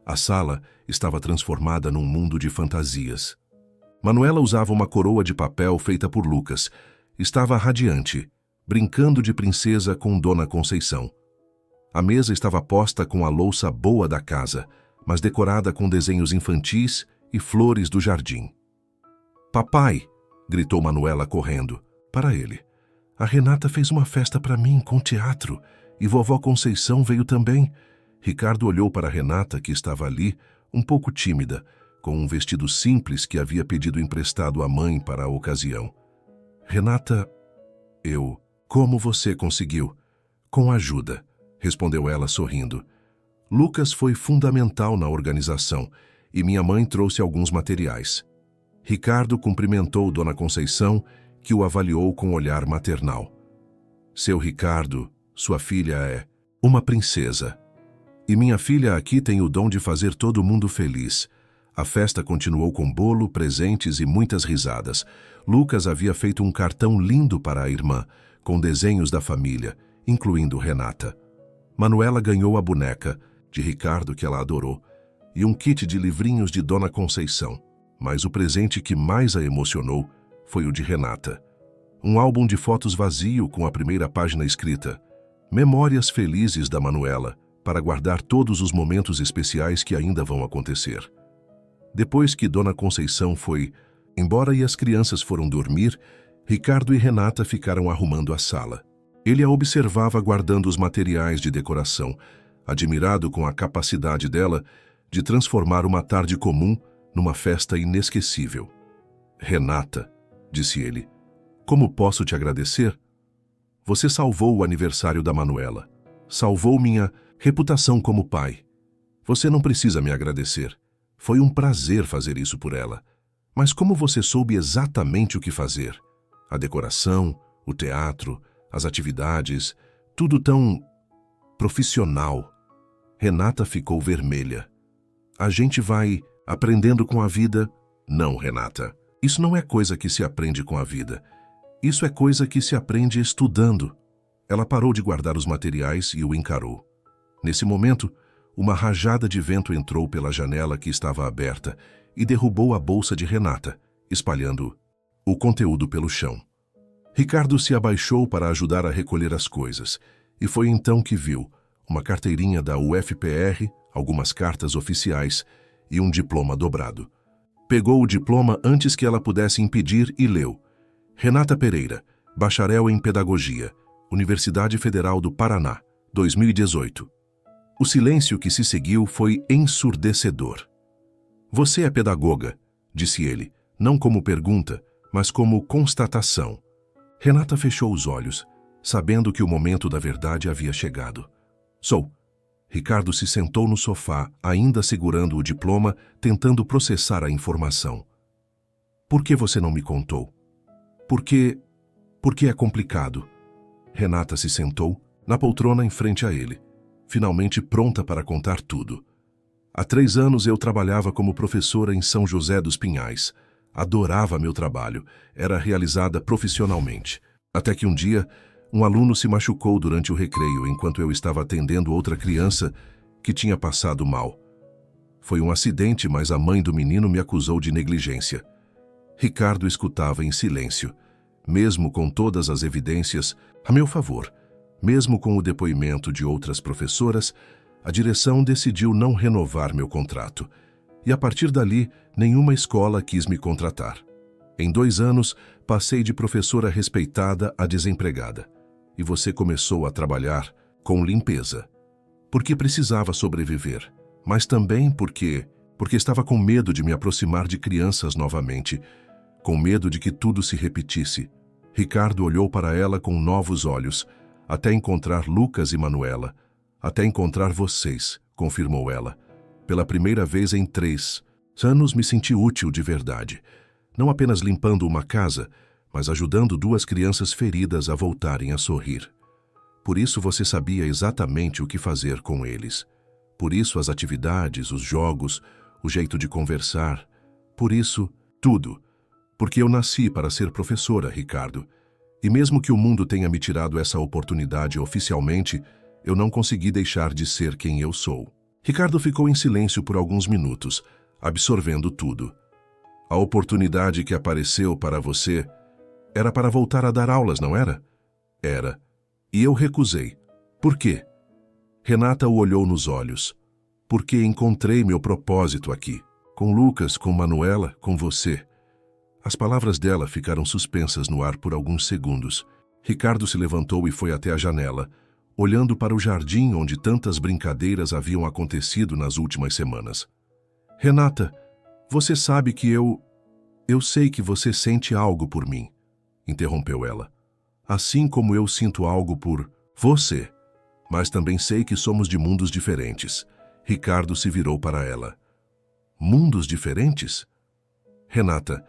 A sala estava transformada num mundo de fantasias. Manuela usava uma coroa de papel feita por Lucas. Estava radiante, brincando de princesa com Dona Conceição. A mesa estava posta com a louça boa da casa, mas decorada com desenhos infantis e flores do jardim. "Papai!" gritou Manuela correndo. Para ele. "A Renata fez uma festa para mim com teatro e vovó Conceição veio também." Ricardo olhou para Renata, que estava ali, um pouco tímida, com um vestido simples que havia pedido emprestado à mãe para a ocasião. "Renata, Como você conseguiu?" "Com ajuda", respondeu ela sorrindo. "Lucas foi fundamental na organização e minha mãe trouxe alguns materiais." Ricardo cumprimentou Dona Conceição, que o avaliou com olhar maternal. "Seu Ricardo, sua filha é uma princesa. E minha filha aqui tem o dom de fazer todo mundo feliz." A festa continuou com bolo, presentes e muitas risadas. Lucas havia feito um cartão lindo para a irmã, com desenhos da família, incluindo Renata. Manuela ganhou a boneca, de Ricardo, que ela adorou, e um kit de livrinhos de Dona Conceição. Mas o presente que mais a emocionou foi o de Renata. Um álbum de fotos vazio com a primeira página escrita: "Memórias felizes da Manuela, para guardar todos os momentos especiais que ainda vão acontecer." Depois que Dona Conceição foi embora e as crianças foram dormir, Ricardo e Renata ficaram arrumando a sala. Ele a observava guardando os materiais de decoração, admirado com a capacidade dela de transformar uma tarde comum numa festa inesquecível. "Renata", disse ele, "como posso te agradecer? Você salvou o aniversário da Manuela. Salvou minha reputação como pai. Você não precisa me agradecer. Foi um prazer fazer isso por ela. Mas como você soube exatamente o que fazer? A decoração, o teatro, as atividades, tudo tão profissional." Renata ficou vermelha. "A gente vai aprendendo com a vida." "Não, Renata. Isso não é coisa que se aprende com a vida. Isso é coisa que se aprende estudando." Ela parou de guardar os materiais e o encarou. Nesse momento, uma rajada de vento entrou pela janela que estava aberta e derrubou a bolsa de Renata, espalhando o conteúdo pelo chão. Ricardo se abaixou para ajudar a recolher as coisas, e foi então que viu uma carteirinha da UFPR, algumas cartas oficiais e um diploma dobrado. Pegou o diploma antes que ela pudesse impedir e leu: "Renata Pereira, bacharel em Pedagogia, Universidade Federal do Paraná, 2018. O silêncio que se seguiu foi ensurdecedor. "Você é pedagoga", disse ele, não como pergunta, mas como constatação. Renata fechou os olhos, sabendo que o momento da verdade havia chegado. "Sou." Ricardo se sentou no sofá, ainda segurando o diploma, tentando processar a informação. "Por que você não me contou?" Porque é complicado." Renata se sentou na poltrona em frente a ele, finalmente pronta para contar tudo. "Há 3 anos eu trabalhava como professora em São José dos Pinhais. Adorava meu trabalho, era realizada profissionalmente. Até que um dia, Um aluno se machucou durante o recreio enquanto eu estava atendendo outra criança que tinha passado mal. Foi um acidente, mas a mãe do menino me acusou de negligência. Ricardo escutava em silêncio, mesmo com todas as evidências a meu favor. Mesmo com o depoimento de outras professoras, a direção decidiu não renovar meu contrato. E a partir dali, nenhuma escola quis me contratar. Em 2 anos, passei de professora respeitada a desempregada. E você começou a trabalhar com limpeza. Porque precisava sobreviver, mas também porque estava com medo de me aproximar de crianças novamente, com medo de que tudo se repetisse. Ricardo olhou para ela com novos olhos, até encontrar Lucas e Manuela, até encontrar vocês, confirmou ela. Pela primeira vez em 3 anos me senti útil de verdade, não apenas limpando uma casa, mas ajudando 2 crianças feridas a voltarem a sorrir. Por isso você sabia exatamente o que fazer com eles. Por isso as atividades, os jogos, o jeito de conversar. Por isso, tudo. Porque eu nasci para ser professora, Ricardo. E mesmo que o mundo tenha me tirado essa oportunidade oficialmente, eu não consegui deixar de ser quem eu sou. Ricardo ficou em silêncio por alguns minutos, absorvendo tudo. A oportunidade que apareceu para você era para voltar a dar aulas, não era? Era. E eu recusei. Por quê? Renata o olhou nos olhos. Porque encontrei meu propósito aqui. Com Lucas, com Manuela, com você. As palavras dela ficaram suspensas no ar por alguns segundos. Ricardo se levantou e foi até a janela, olhando para o jardim onde tantas brincadeiras haviam acontecido nas últimas semanas. Renata, você sabe que eu sei que você sente algo por mim, interrompeu ela. Assim como eu sinto algo por você, mas também sei que somos de mundos diferentes. Ricardo se virou para ela. Mundos diferentes? Renata,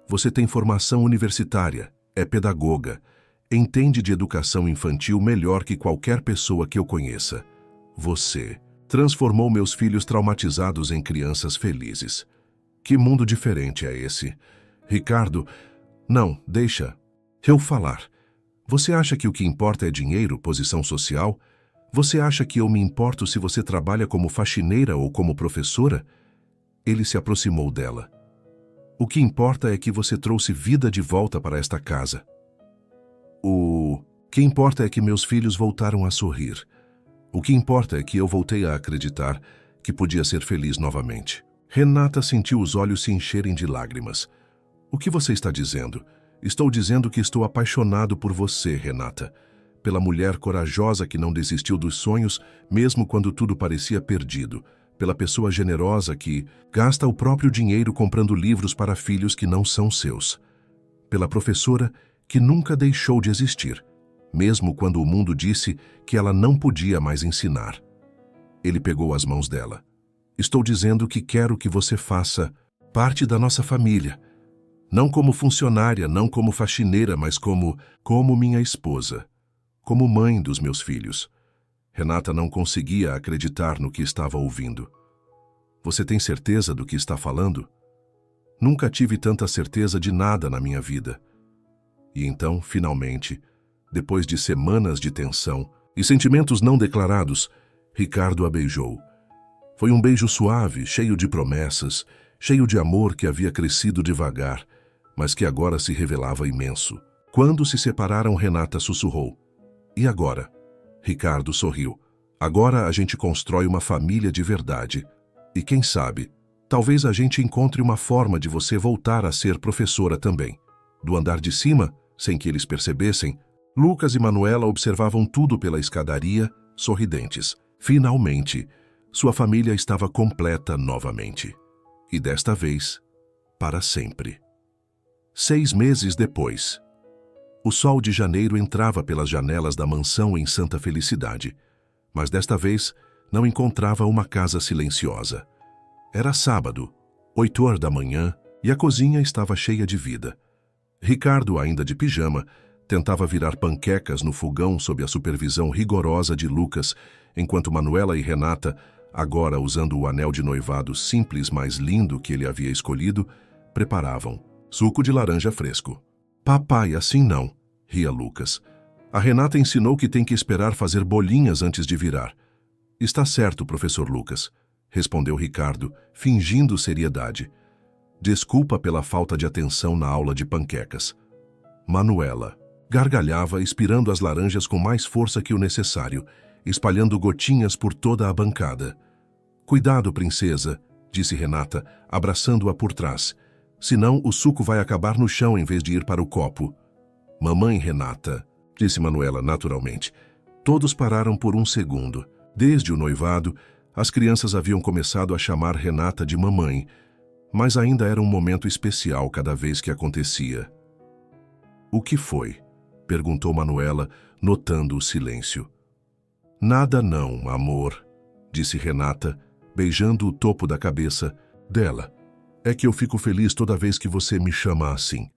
você tem formação universitária, é pedagoga, entende de educação infantil melhor que qualquer pessoa que eu conheça. Você transformou meus filhos traumatizados em crianças felizes. Que mundo diferente é esse? Ricardo, não, deixa eu falar. Você acha que o que importa é dinheiro, posição social? Você acha que eu me importo se você trabalha como faxineira ou como professora? Ele se aproximou dela. O que importa é que você trouxe vida de volta para esta casa. O que importa é que meus filhos voltaram a sorrir. O que importa é que eu voltei a acreditar que podia ser feliz novamente. Renata sentiu os olhos se encherem de lágrimas. O que você está dizendo? Estou dizendo que estou apaixonado por você, Renata. Pela mulher corajosa que não desistiu dos sonhos, mesmo quando tudo parecia perdido. Pela pessoa generosa que gasta o próprio dinheiro comprando livros para filhos que não são seus. Pela professora que nunca deixou de existir, mesmo quando o mundo disse que ela não podia mais ensinar. Ele pegou as mãos dela. Estou dizendo que quero que você faça parte da nossa família. Não como funcionária, não como faxineira, mas como minha esposa. Como mãe dos meus filhos. Renata não conseguia acreditar no que estava ouvindo. Você tem certeza do que está falando? Nunca tive tanta certeza de nada na minha vida. E então, finalmente, depois de semanas de tensão e sentimentos não declarados, Ricardo a beijou. Foi um beijo suave, cheio de promessas, cheio de amor que havia crescido devagar, mas que agora se revelava imenso. Quando se separaram, Renata sussurrou. E agora? Ricardo sorriu. Agora a gente constrói uma família de verdade. E quem sabe, talvez a gente encontre uma forma de você voltar a ser professora também. Do andar de cima, sem que eles percebessem, Lucas e Manuela observavam tudo pela escadaria, sorridentes. Finalmente, sua família estava completa novamente. E desta vez, para sempre. 6 meses depois. O sol de janeiro entrava pelas janelas da mansão em Santa Felicidade, mas desta vez não encontrava uma casa silenciosa. Era sábado, 8 da manhã, e a cozinha estava cheia de vida. Ricardo, ainda de pijama, tentava virar panquecas no fogão sob a supervisão rigorosa de Lucas, enquanto Manuela e Renata, agora usando o anel de noivado simples mais lindo que ele havia escolhido, preparavam suco de laranja fresco. Papai, assim não, ria Lucas. A Renata ensinou que tem que esperar fazer bolinhas antes de virar. Está certo, professor Lucas, respondeu Ricardo, fingindo seriedade. Desculpa pela falta de atenção na aula de panquecas. Manuela gargalhava, expirando as laranjas com mais força que o necessário, espalhando gotinhas por toda a bancada. Cuidado, princesa, disse Renata, abraçando-a por trás. Senão o suco vai acabar no chão em vez de ir para o copo. Mamãe Renata, disse Manuela naturalmente. Todos pararam por um segundo. Desde o noivado, as crianças haviam começado a chamar Renata de mamãe, mas ainda era um momento especial cada vez que acontecia. O que foi? Perguntou Manuela, notando o silêncio. Nada não, amor, disse Renata, beijando o topo da cabeça dela. É que eu fico feliz toda vez que você me chama assim.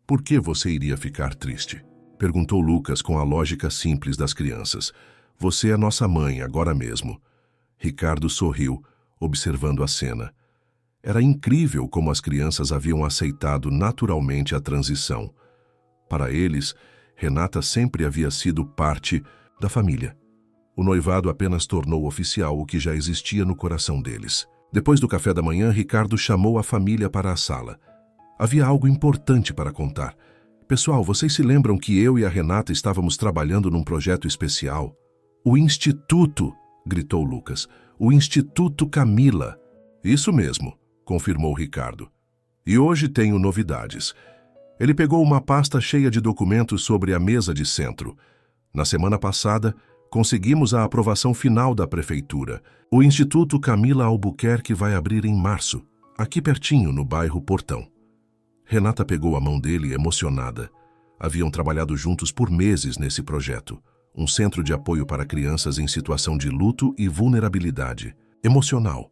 Por que você iria ficar triste? Perguntou Lucas com a lógica simples das crianças. Você é nossa mãe, agora mesmo. Ricardo sorriu, observando a cena. Era incrível como as crianças haviam aceitado naturalmente a transição. Para eles, Renata sempre havia sido parte da família. O noivado apenas tornou oficial o que já existia no coração deles. Depois do café da manhã, Ricardo chamou a família para a sala. Havia algo importante para contar. Pessoal, vocês se lembram que eu e a Renata estávamos trabalhando num projeto especial? O Instituto, gritou Lucas. O Instituto Camila. Isso mesmo, confirmou Ricardo. E hoje tenho novidades. Ele pegou uma pasta cheia de documentos sobre a mesa de centro. Na semana passada, conseguimos a aprovação final da prefeitura. O Instituto Camila Albuquerque vai abrir em março, aqui pertinho, no bairro Portão. Renata pegou a mão dele emocionada. Haviam trabalhado juntos por meses nesse projeto, um centro de apoio para crianças em situação de luto e vulnerabilidade emocional,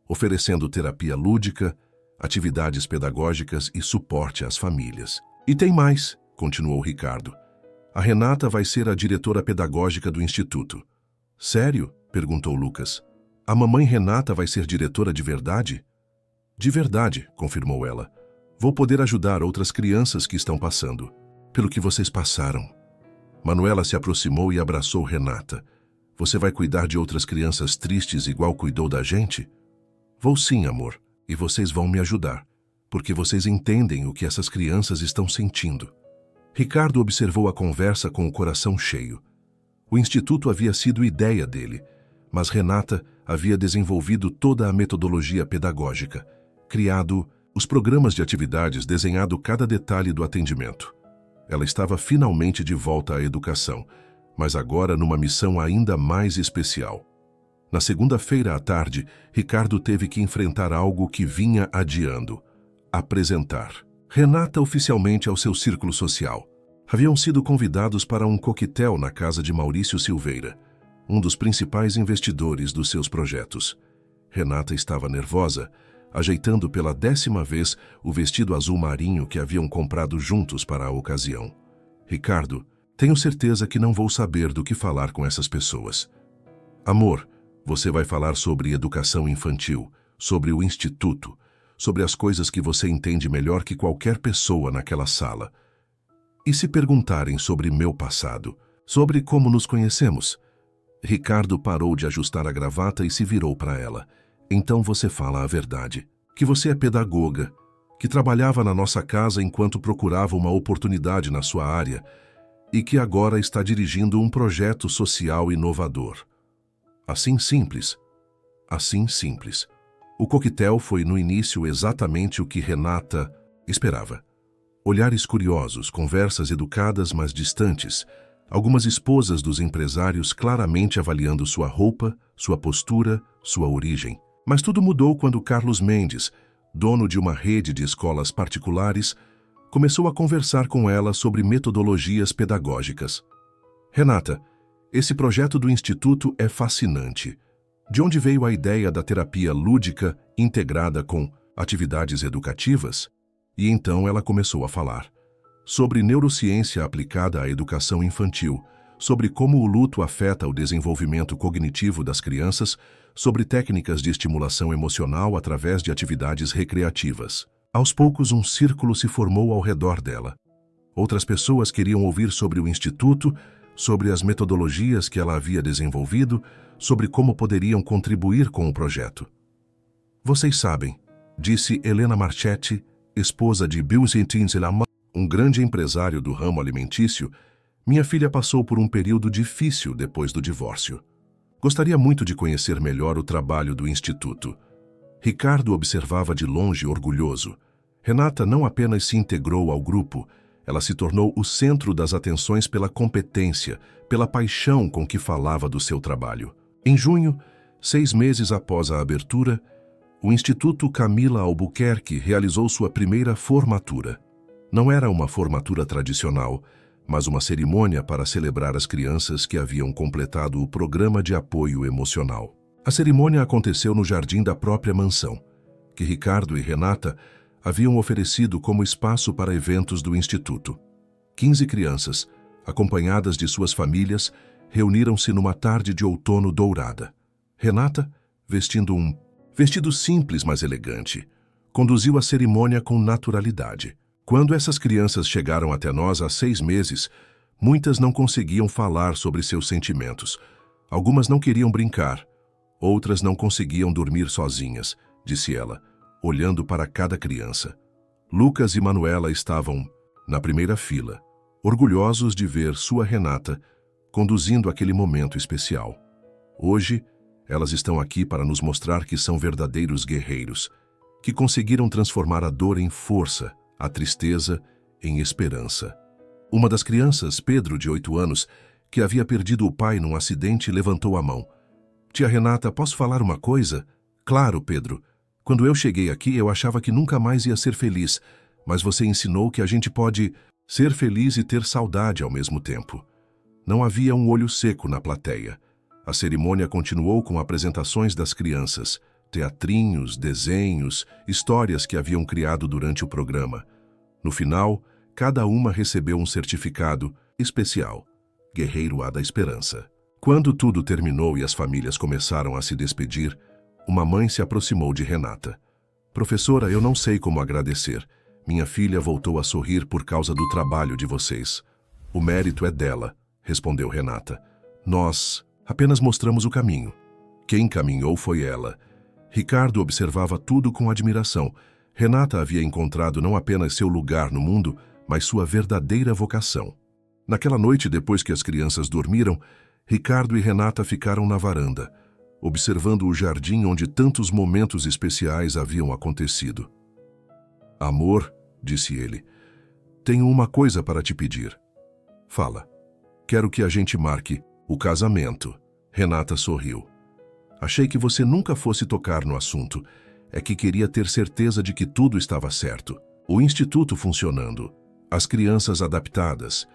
oferecendo terapia lúdica, atividades pedagógicas e suporte às famílias. E tem mais, continuou Ricardo. A Renata vai ser a diretora pedagógica do Instituto. Sério? Perguntou Lucas. A mamãe Renata vai ser diretora de verdade? De verdade, confirmou ela. Vou poder ajudar outras crianças que estão passando pelo que vocês passaram. Manuela se aproximou e abraçou Renata. Você vai cuidar de outras crianças tristes igual cuidou da gente? Vou sim, amor, e vocês vão me ajudar, porque vocês entendem o que essas crianças estão sentindo. Ricardo observou a conversa com o coração cheio. O instituto havia sido ideia dele, mas Renata havia desenvolvido toda a metodologia pedagógica, criado os programas de atividades, desenhado cada detalhe do atendimento. Ela estava finalmente de volta à educação, mas agora numa missão ainda mais especial. Na segunda-feira à tarde, Ricardo teve que enfrentar algo que vinha adiando: apresentar Renata oficialmente ao seu círculo social. Haviam sido convidados para um coquetel na casa de Maurício Silveira, um dos principais investidores dos seus projetos. Renata estava nervosa, ajeitando pela 10ª vez o vestido azul marinho que haviam comprado juntos para a ocasião. Ricardo, tenho certeza que não vou saber do que falar com essas pessoas. Amor, você vai falar sobre educação infantil, sobre o instituto, sobre as coisas que você entende melhor que qualquer pessoa naquela sala. E se perguntarem sobre meu passado, sobre como nos conhecemos? Ricardo parou de ajustar a gravata e se virou para ela. Então você fala a verdade, que você é pedagoga, que trabalhava na nossa casa enquanto procurava uma oportunidade na sua área e que agora está dirigindo um projeto social inovador. Assim simples. Assim simples. O coquetel foi no início exatamente o que Renata esperava. Olhares curiosos, conversas educadas mas distantes, algumas esposas dos empresários claramente avaliando sua roupa, sua postura, sua origem. Mas tudo mudou quando Carlos Mendes, dono de uma rede de escolas particulares, começou a conversar com ela sobre metodologias pedagógicas. Renata, esse projeto do Instituto é fascinante. De onde veio a ideia da terapia lúdica integrada com atividades educativas? E então ela começou a falar sobre neurociência aplicada à educação infantil, sobre como o luto afeta o desenvolvimento cognitivo das crianças, sobre técnicas de estimulação emocional através de atividades recreativas. Aos poucos, um círculo se formou ao redor dela. Outras pessoas queriam ouvir sobre o Instituto, sobre as metodologias que ela havia desenvolvido, sobre como poderiam contribuir com o projeto. Vocês sabem, disse Helena Marchetti, esposa de Bill-Zintinzelama, um grande empresário do ramo alimentício, minha filha passou por um período difícil depois do divórcio. Gostaria muito de conhecer melhor o trabalho do Instituto. Ricardo observava de longe orgulhoso. Renata não apenas se integrou ao grupo, ela se tornou o centro das atenções pela competência, pela paixão com que falava do seu trabalho. Em junho, 6 meses após a abertura, o Instituto Camila Albuquerque realizou sua primeira formatura. Não era uma formatura tradicional, mas uma cerimônia para celebrar as crianças que haviam completado o programa de apoio emocional. A cerimônia aconteceu no jardim da própria mansão, que Ricardo e Renata haviam oferecido como espaço para eventos do Instituto. 15 crianças, acompanhadas de suas famílias, reuniram-se numa tarde de outono dourada. Renata, vestindo um vestido simples, mas elegante, conduziu a cerimônia com naturalidade. Quando essas crianças chegaram até nós há 6 meses, muitas não conseguiam falar sobre seus sentimentos. Algumas não queriam brincar, outras não conseguiam dormir sozinhas, disse ela, olhando para cada criança. Lucas e Manuela estavam na primeira fila, orgulhosos de ver sua Renata conduzindo aquele momento especial. Hoje, elas estão aqui para nos mostrar que são verdadeiros guerreiros, que conseguiram transformar a dor em força, a tristeza em esperança. Uma das crianças, Pedro, de 8 anos, que havia perdido o pai num acidente, levantou a mão. Tia Renata, posso falar uma coisa? Claro, Pedro. Quando eu cheguei aqui, eu achava que nunca mais ia ser feliz, mas você ensinou que a gente pode ser feliz e ter saudade ao mesmo tempo. Não havia um olho seco na plateia. A cerimônia continuou com apresentações das crianças, teatrinhos, desenhos, histórias que haviam criado durante o programa. No final, cada uma recebeu um certificado especial, Guerreiro A da Esperança. Quando tudo terminou e as famílias começaram a se despedir, uma mãe se aproximou de Renata. Professora, eu não sei como agradecer. Minha filha voltou a sorrir por causa do trabalho de vocês. O mérito é dela, respondeu Renata. Nós apenas mostramos o caminho. Quem caminhou foi ela. Ricardo observava tudo com admiração. Renata havia encontrado não apenas seu lugar no mundo, mas sua verdadeira vocação. Naquela noite, depois que as crianças dormiram, Ricardo e Renata ficaram na varanda, observando o jardim onde tantos momentos especiais haviam acontecido. Amor, disse ele, tenho uma coisa para te pedir. Fala. Quero que a gente marque o casamento. Renata sorriu. Achei que você nunca fosse tocar no assunto. É que queria ter certeza de que tudo estava certo. O instituto funcionando, as crianças adaptadas,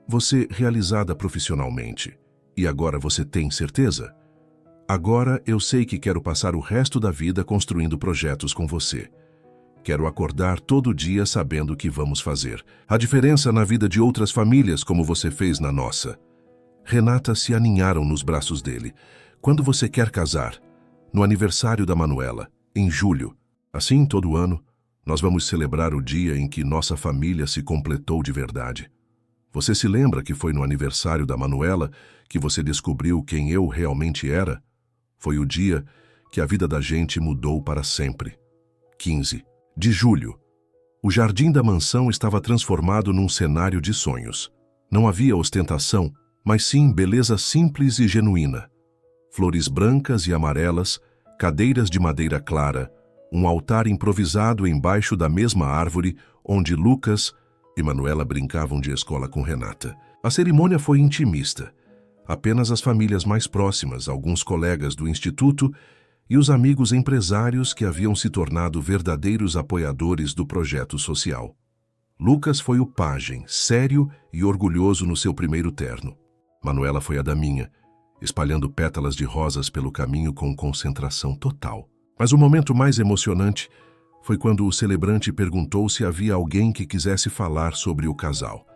você realizada profissionalmente. E agora você tem certeza? Agora eu sei que quero passar o resto da vida construindo projetos com você. Quero acordar todo dia sabendo o que vamos fazer. A diferença na vida de outras famílias como você fez na nossa. Renata se aninharam nos braços dele. Quando você quer casar? No aniversário da Manuela, em julho. Assim, todo ano, nós vamos celebrar o dia em que nossa família se completou de verdade. Você se lembra que foi no aniversário da Manuela que você descobriu quem eu realmente era? Foi o dia que a vida da gente mudou para sempre. 15 de julho. O jardim da mansão estava transformado num cenário de sonhos. Não havia ostentação, mas sim beleza simples e genuína. Flores brancas e amarelas, cadeiras de madeira clara, um altar improvisado embaixo da mesma árvore onde Lucas e Manuela brincavam de escola com Renata. A cerimônia foi intimista. Apenas as famílias mais próximas, alguns colegas do instituto e os amigos empresários que haviam se tornado verdadeiros apoiadores do projeto social. Lucas foi o pajem, sério e orgulhoso no seu primeiro terno. Manuela foi a daminha, espalhando pétalas de rosas pelo caminho com concentração total. Mas o momento mais emocionante foi quando o celebrante perguntou se havia alguém que quisesse falar sobre o casal.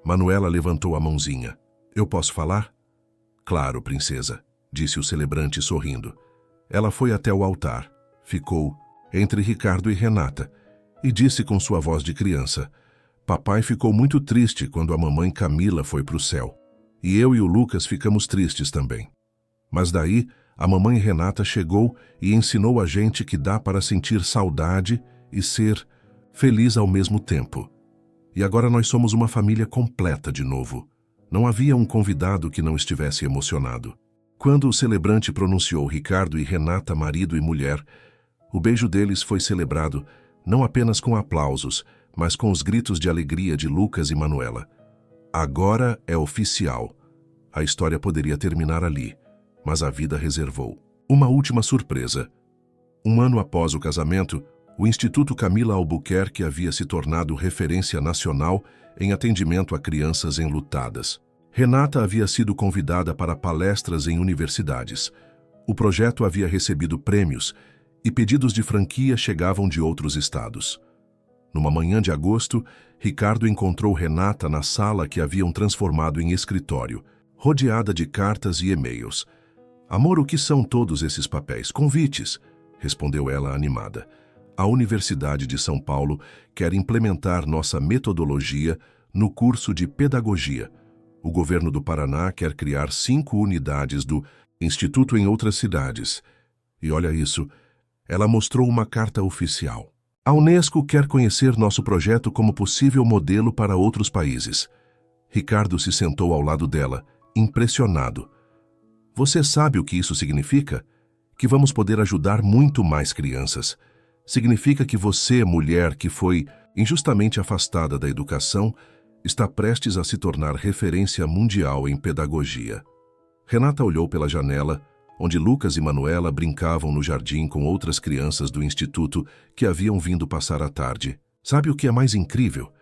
Manuela levantou a mãozinha. Eu posso falar? Claro, princesa, disse o celebrante sorrindo. Ela foi até o altar, ficou entre Ricardo e Renata e disse com sua voz de criança: Papai ficou muito triste quando a mamãe Camila foi para o céu. E eu e o Lucas ficamos tristes também. Mas daí, a mamãe Renata chegou e ensinou a gente que dá para sentir saudade e ser feliz ao mesmo tempo. E agora nós somos uma família completa de novo. Não havia um convidado que não estivesse emocionado. Quando o celebrante pronunciou Ricardo e Renata marido e mulher, o beijo deles foi celebrado não apenas com aplausos, mas com os gritos de alegria de Lucas e Manuela. Agora é oficial. A história poderia terminar ali, mas a vida reservou uma última surpresa. Um ano após o casamento, o Instituto Camila Albuquerque havia se tornado referência nacional em atendimento a crianças enlutadas. Renata havia sido convidada para palestras em universidades. O projeto havia recebido prêmios e pedidos de franquia chegavam de outros estados. Numa manhã de agosto, Ricardo encontrou Renata na sala que haviam transformado em escritório, rodeada de cartas e e-mails. "Amor, o que são todos esses papéis? Convites", respondeu ela animada. "A Universidade de São Paulo quer implementar nossa metodologia no curso de pedagogia. O governo do Paraná quer criar 5 unidades do Instituto em outras cidades. E olha isso, ela mostrou uma carta oficial. A Unesco quer conhecer nosso projeto como possível modelo para outros países." Ricardo se sentou ao lado dela, impressionado. "Você sabe o que isso significa? Que vamos poder ajudar muito mais crianças. Significa que você, mulher que foi injustamente afastada da educação, está prestes a se tornar referência mundial em pedagogia." Renata olhou pela janela, onde Lucas e Manuela brincavam no jardim com outras crianças do instituto que haviam vindo passar a tarde. "Sabe o que é mais incrível?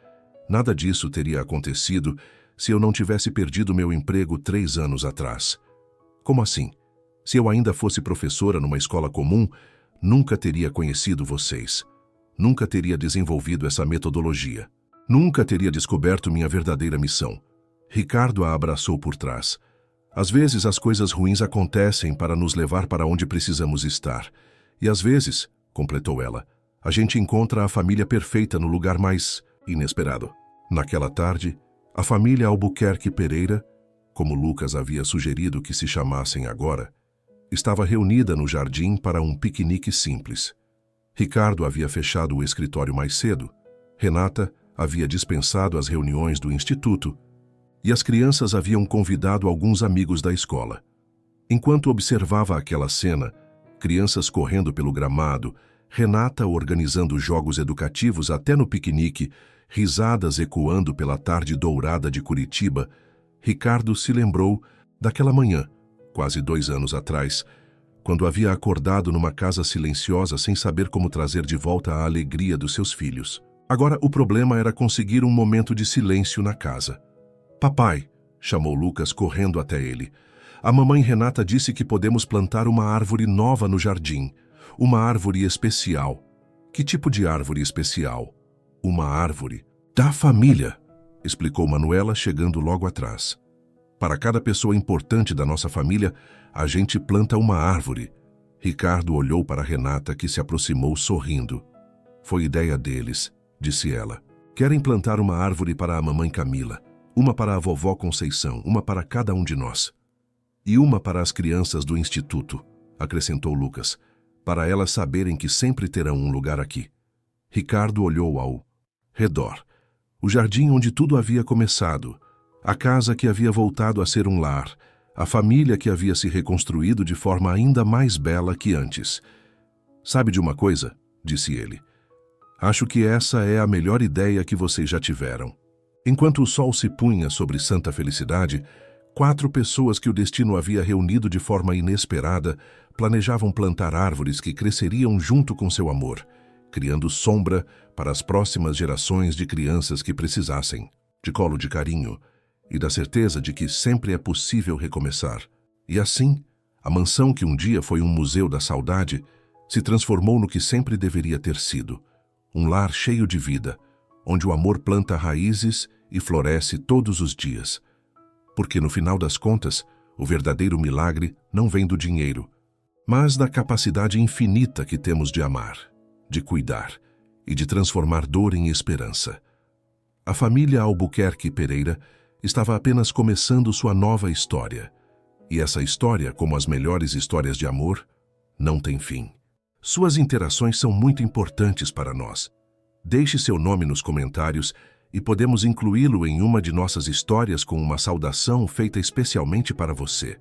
Nada disso teria acontecido se eu não tivesse perdido meu emprego 3 anos atrás." "Como assim? Se eu ainda fosse professora numa escola comum, nunca teria conhecido vocês. Nunca teria desenvolvido essa metodologia. Nunca teria descoberto minha verdadeira missão." Ricardo a abraçou por trás. "Às vezes as coisas ruins acontecem para nos levar para onde precisamos estar. E às vezes", completou ela, "a gente encontra a família perfeita no lugar mais inesperado." Naquela tarde, a família Albuquerque Pereira, como Lucas havia sugerido que se chamassem agora, estava reunida no jardim para um piquenique simples. Ricardo havia fechado o escritório mais cedo. Renata havia dispensado as reuniões do instituto e as crianças haviam convidado alguns amigos da escola. Enquanto observava aquela cena, crianças correndo pelo gramado, Renata organizando jogos educativos até no piquenique, risadas ecoando pela tarde dourada de Curitiba, Ricardo se lembrou daquela manhã, quase 2 anos atrás, quando havia acordado numa casa silenciosa sem saber como trazer de volta a alegria dos seus filhos. Agora o problema era conseguir um momento de silêncio na casa. "Papai", chamou Lucas correndo até ele, "a mamãe Renata disse que podemos plantar uma árvore nova no jardim. Uma árvore especial." "Que tipo de árvore especial?" "Uma árvore da família", explicou Manuela, chegando logo atrás. "Para cada pessoa importante da nossa família, a gente planta uma árvore." Ricardo olhou para Renata, que se aproximou sorrindo. "Foi ideia deles", disse ela. "Querem plantar uma árvore para a mamãe Camila, uma para a vovó Conceição, uma para cada um de nós. E uma para as crianças do instituto", acrescentou Lucas, "para elas saberem que sempre terão um lugar aqui." Ricardo olhou ao redor. O jardim onde tudo havia começado, a casa que havia voltado a ser um lar, a família que havia se reconstruído de forma ainda mais bela que antes. "Sabe de uma coisa?", disse ele. "Acho que essa é a melhor ideia que vocês já tiveram." Enquanto o sol se punha sobre Santa Felicidade, 4 pessoas que o destino havia reunido de forma inesperada planejavam plantar árvores que cresceriam junto com seu amor, criando sombra para as próximas gerações de crianças que precisassem de colo de carinho e da certeza de que sempre é possível recomeçar. E assim, a mansão que um dia foi um museu da saudade se transformou no que sempre deveria ter sido, um lar cheio de vida, onde o amor planta raízes e floresce todos os dias. Porque, no final das contas, o verdadeiro milagre não vem do dinheiro, mas da capacidade infinita que temos de amar, de cuidar e de transformar dor em esperança. A família Albuquerque Pereira estava apenas começando sua nova história. E essa história, como as melhores histórias de amor, não tem fim. Suas interações são muito importantes para nós. Deixe seu nome nos comentários e podemos incluí-lo em uma de nossas histórias com uma saudação feita especialmente para você.